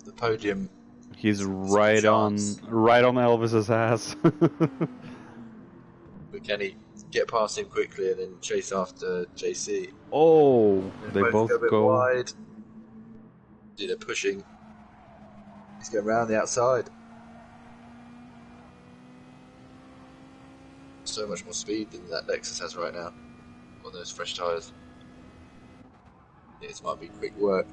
the podium? He's right on Elvis's ass. But can he get past him quickly and then chase after JC? Oh, they both go a bit go wide. They're pushing. He's going around the outside. So much more speed than that Lexus has right now on those fresh tyres. This might be quick work.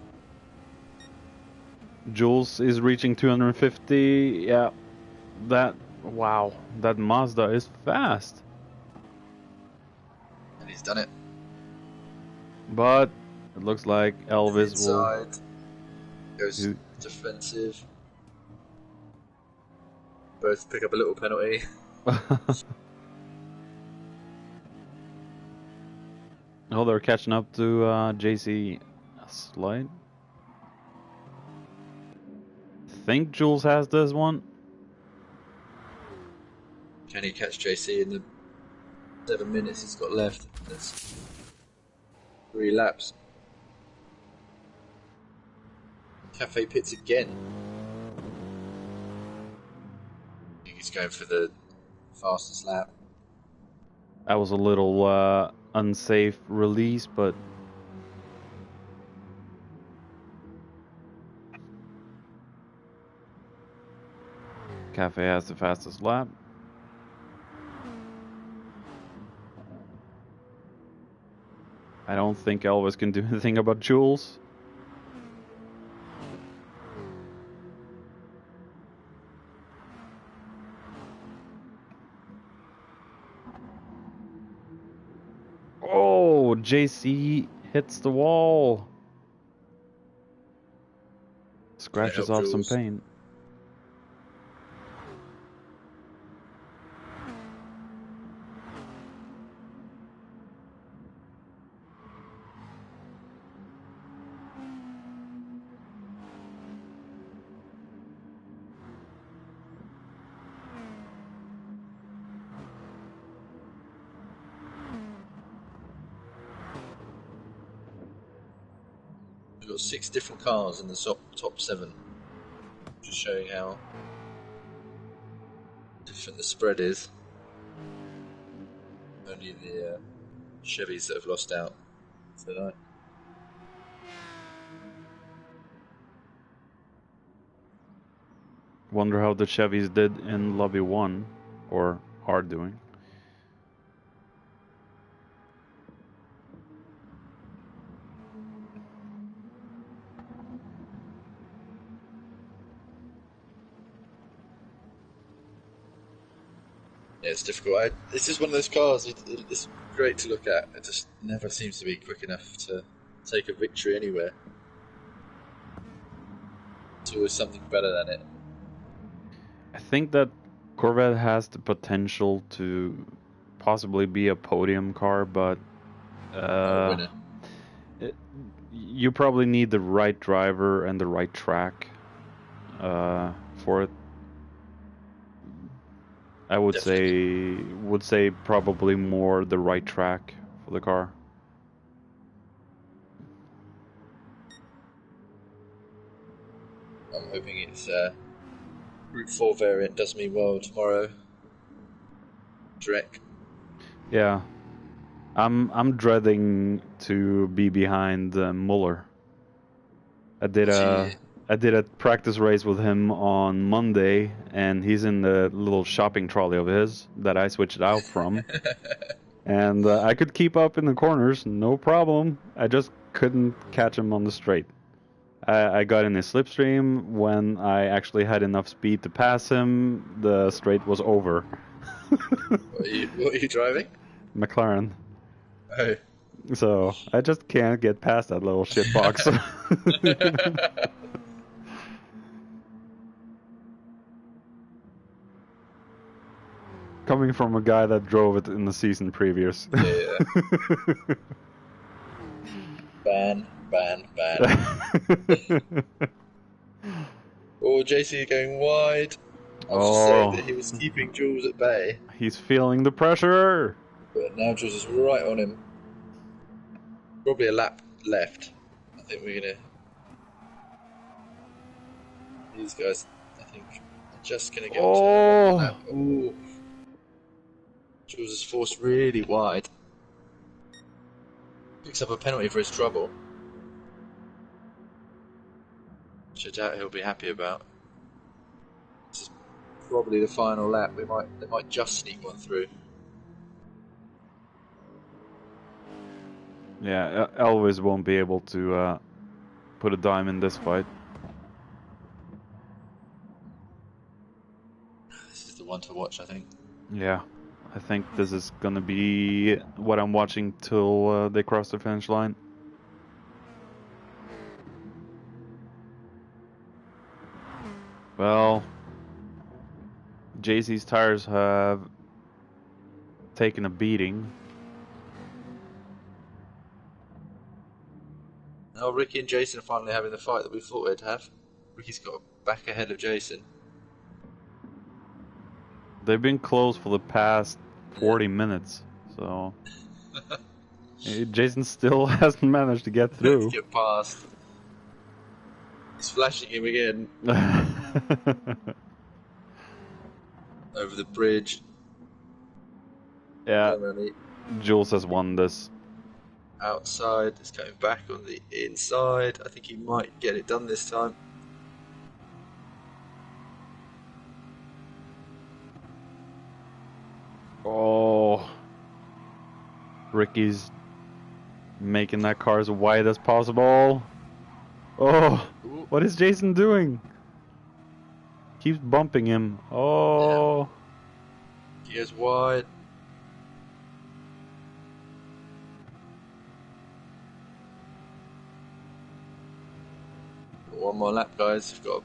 Jules is reaching 250. Yeah, that Mazda is fast. And he's done it. But it looks like Elvis inside goes defensive. Both pick up a little penalty. Oh, they're catching up to JC. Slight. Think Jules has this one. Can he catch JC in the 7 minutes he's got left? That's 3 laps. Cafe pits again. I think he's going for the fastest lap. That was a little unsafe release, but Cafe has the fastest lap. I don't think Elvis can do anything about Jules. Oh, JC hits the wall. Scratches off some paint. We've got 6 different cars in the top 7. Just showing how different the spread is. Only the Chevys that have lost out tonight. Wonder how the Chevys did in Lobby 1, or are doing. Yeah, it's difficult. This is one of those cars, it's great to look at. It just never seems to be quick enough to take a victory anywhere. It's always something better than it. I think that Corvette has the potential to possibly be a podium car, but winner. You probably need the right driver and the right track for it. I would say probably more the right track for the car. I'm hoping it's Route 4 variant does me well tomorrow. Drek. Yeah, I'm dreading to be behind Muller. I did a practice race with him on Monday, and he's in the little shopping trolley of his that I switched out from. And I could keep up in the corners, no problem. I just couldn't catch him on the straight. I got in his slipstream. When I actually had enough speed to pass him, the straight was over. What are you driving? McLaren. Oh. So I just can't get past that little shitbox. Coming from a guy that drove it in the season previous. Yeah. Ban. Oh, JC going wide. I was just saying that he was keeping Jules at bay. He's feeling the pressure. But now Jules is right on him. Probably a lap left. I think we're gonna. These guys, I think, are just gonna get onto the lap. Oh. Jules is forced really wide. Picks up a penalty for his trouble. Which I doubt he'll be happy about. This is probably the final lap. They might just sneak one through. Yeah, Elvis won't be able to put a dime in this fight. This is the one to watch, I think. Yeah, I think this is gonna be what I'm watching till they cross the finish line. Well, JC's tires have taken a beating. Now Ricky and Jason are finally having the fight that we thought they'd have. Ricky's got back ahead of Jason. They've been close for the past 40 minutes, so Jason still hasn't managed to get through. Let's get past. He's flashing him again. Over the bridge. Yeah, Jules has won this. Outside, it's coming back on the inside. I think he might get it done this time. Oh, Ricky's making that car as wide as possible. Oh, ooh. What is Jason doing? Keeps bumping him. Oh. Yeah. He goes wide. One more lap, guys. We've got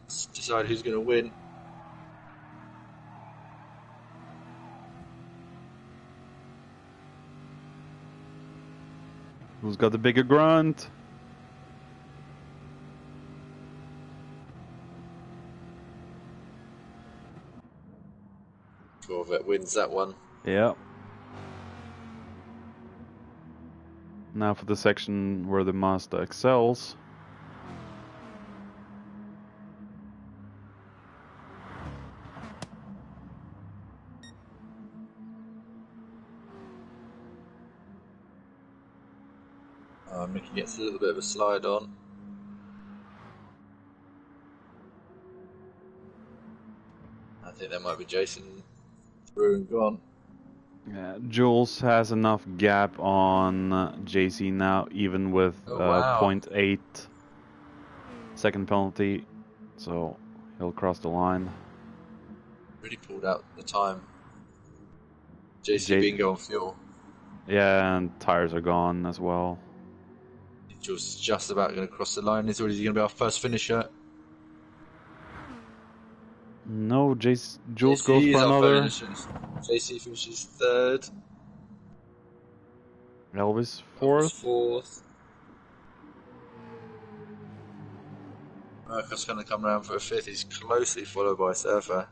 to decide who's going to win. Who's got the bigger grunt? Corvette wins that one. Yeah. Now for the section where the Mazda excels. Mickey gets a little bit of a slide on. I think that might be Jason through and gone. Yeah, Jules has enough gap on JC now, even with 0.8 second penalty, so he'll cross the line. Really pulled out the time. JC bingo on fuel. Yeah, and tires are gone as well. Jules is just about going to cross the line. Is he going to be our first finisher? No, Jules goes for another. JC finishes third. Elvis fourth. Marcus going to come around for a fifth. He's closely followed by Surfer.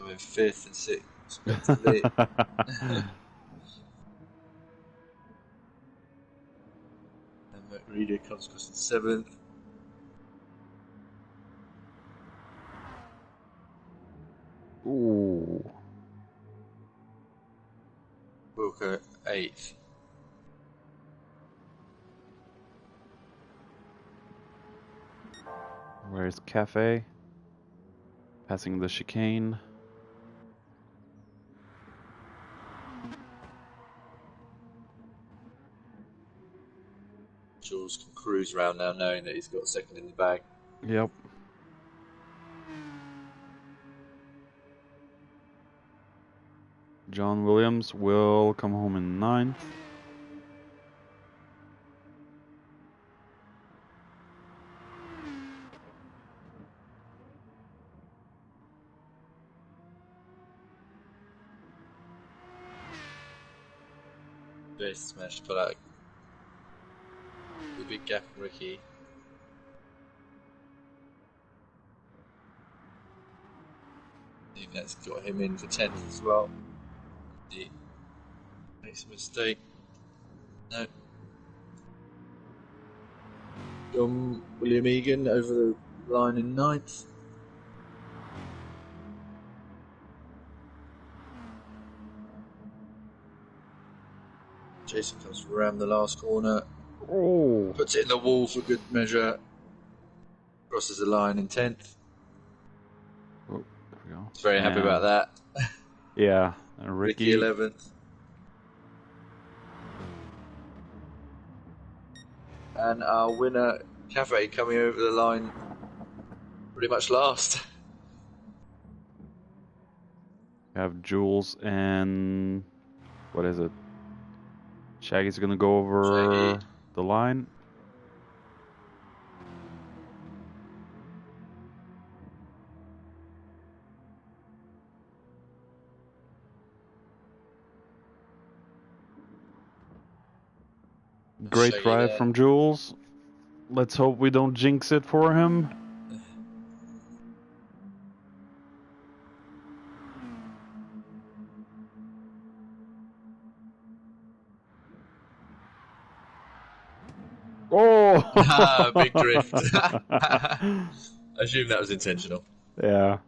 I'm in fifth and sixth, respectively. And McReady comes across in seventh. Ooh. Wilker eighth. Where's Cafe? Passing the chicane. Jules can cruise around now knowing that he's got second in the bag. Yep. John Williams will come home in 9th. Best managed to pull out the big gap in Ricky. I think that's got him in for 10th as well. He makes a mistake. No. John William Egan over the line in 9th. Jason comes around the last corner. Oh. Puts it in the wall for good measure. Crosses the line in 10th. Oh, there we go. He's very happy about that. Yeah. Ricky 11th. And our winner, Cafe, coming over the line pretty much last. We have Jules and what is it? Shaggy's gonna go over the line. Great drive from Jules. Let's hope we don't jinx it for him. Oh! Big drift. I assume that was intentional. Yeah.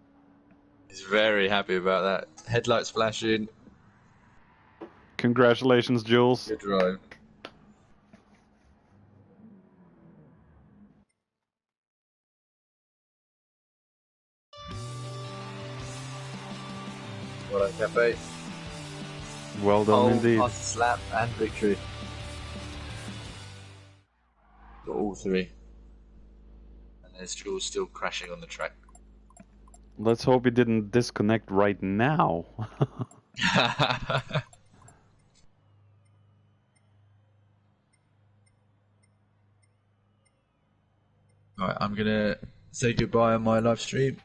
He's very happy about that. Headlights flashing. Congratulations, Jules. Good drive. Well done, Cafe. Well done indeed. Fastest lap and victory. Got all three. And there's Jules still crashing on the track. Let's hope he didn't disconnect right now. Alright, I'm going to say goodbye on my live stream.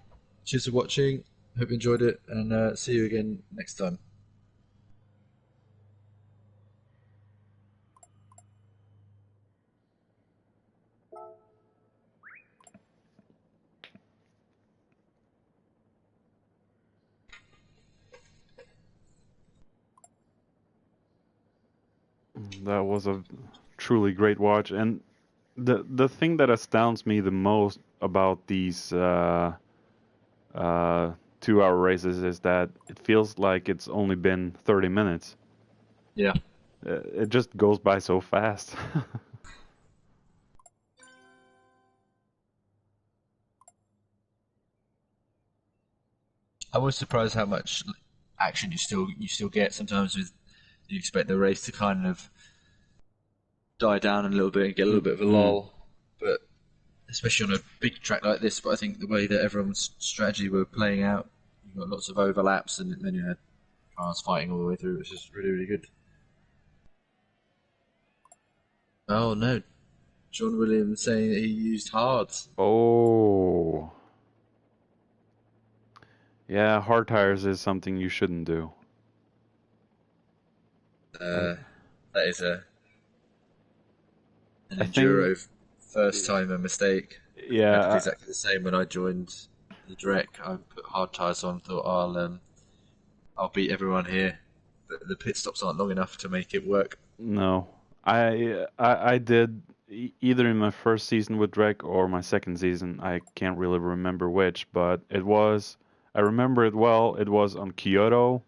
Cheers for watching. Hope you enjoyed it, and see you again next time. That was a truly great watch, and the thing that astounds me the most about these 2-hour races is that it feels like it's only been 30 minutes. Yeah. It just goes by so fast. I was surprised how much action you still get. Sometimes you expect the race to kind of die down a little bit and get a little bit of a lull, but especially on a big track like this. But I think the way that everyone's strategy were playing out, you got lots of overlaps, and then you had cars fighting all the way through, which is really, really good. Oh no, John Williams saying that he used hards. Oh. Yeah, hard tires is something you shouldn't do. That is an enduro first timer mistake. Yeah, I did exactly the same when I joined the Drek. I put hard tires on, thought I'll beat everyone here, but the pit stops aren't long enough to make it work. No, I did either in my first season with Drek or my second season. I can't really remember which, but I remember it well. It was on Kyoto,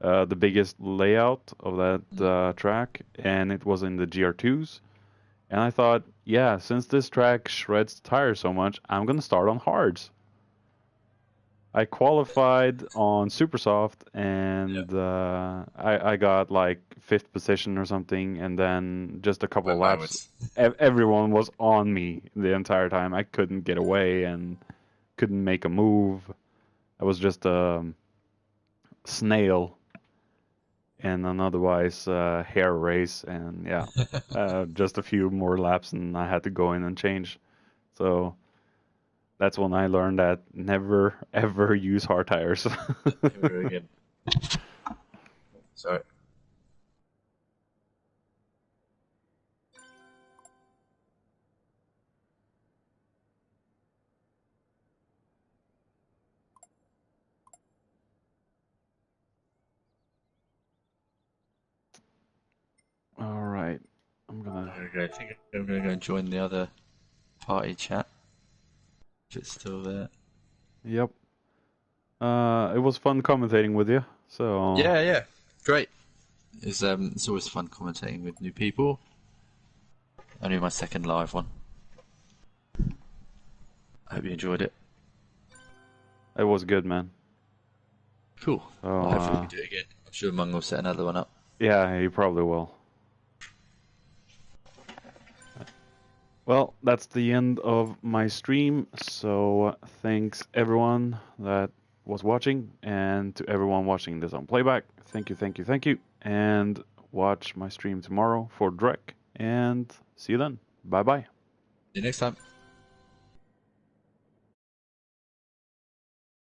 the biggest layout of that track, and it was in the GR2s. And I thought, yeah, since this track shreds tires so much, I'm gonna start on hards. I qualified on super soft, and I got like 5th position or something, and then just a couple of laps, everyone was on me the entire time. I couldn't get away and couldn't make a move. I was just a snail in an otherwise hair race, and just a few more laps, and I had to go in and change. So that's when I learned that never ever use hard tires. Never again. Sorry. All right, I think I'm gonna go and join the other party chat. If it's still there. Yep. It was fun commentating with you. So Yeah, great. It's always fun commentating with new people. Only my second live one. I hope you enjoyed it. It was good, man. Cool. Well, hopefully we can do it again. I'm sure Mung will set another one up. Yeah, he probably will. Well, that's the end of my stream. So thanks everyone that was watching, and to everyone watching this on playback. Thank you. And watch my stream tomorrow for Drek. And see you then. Bye bye. See you next time.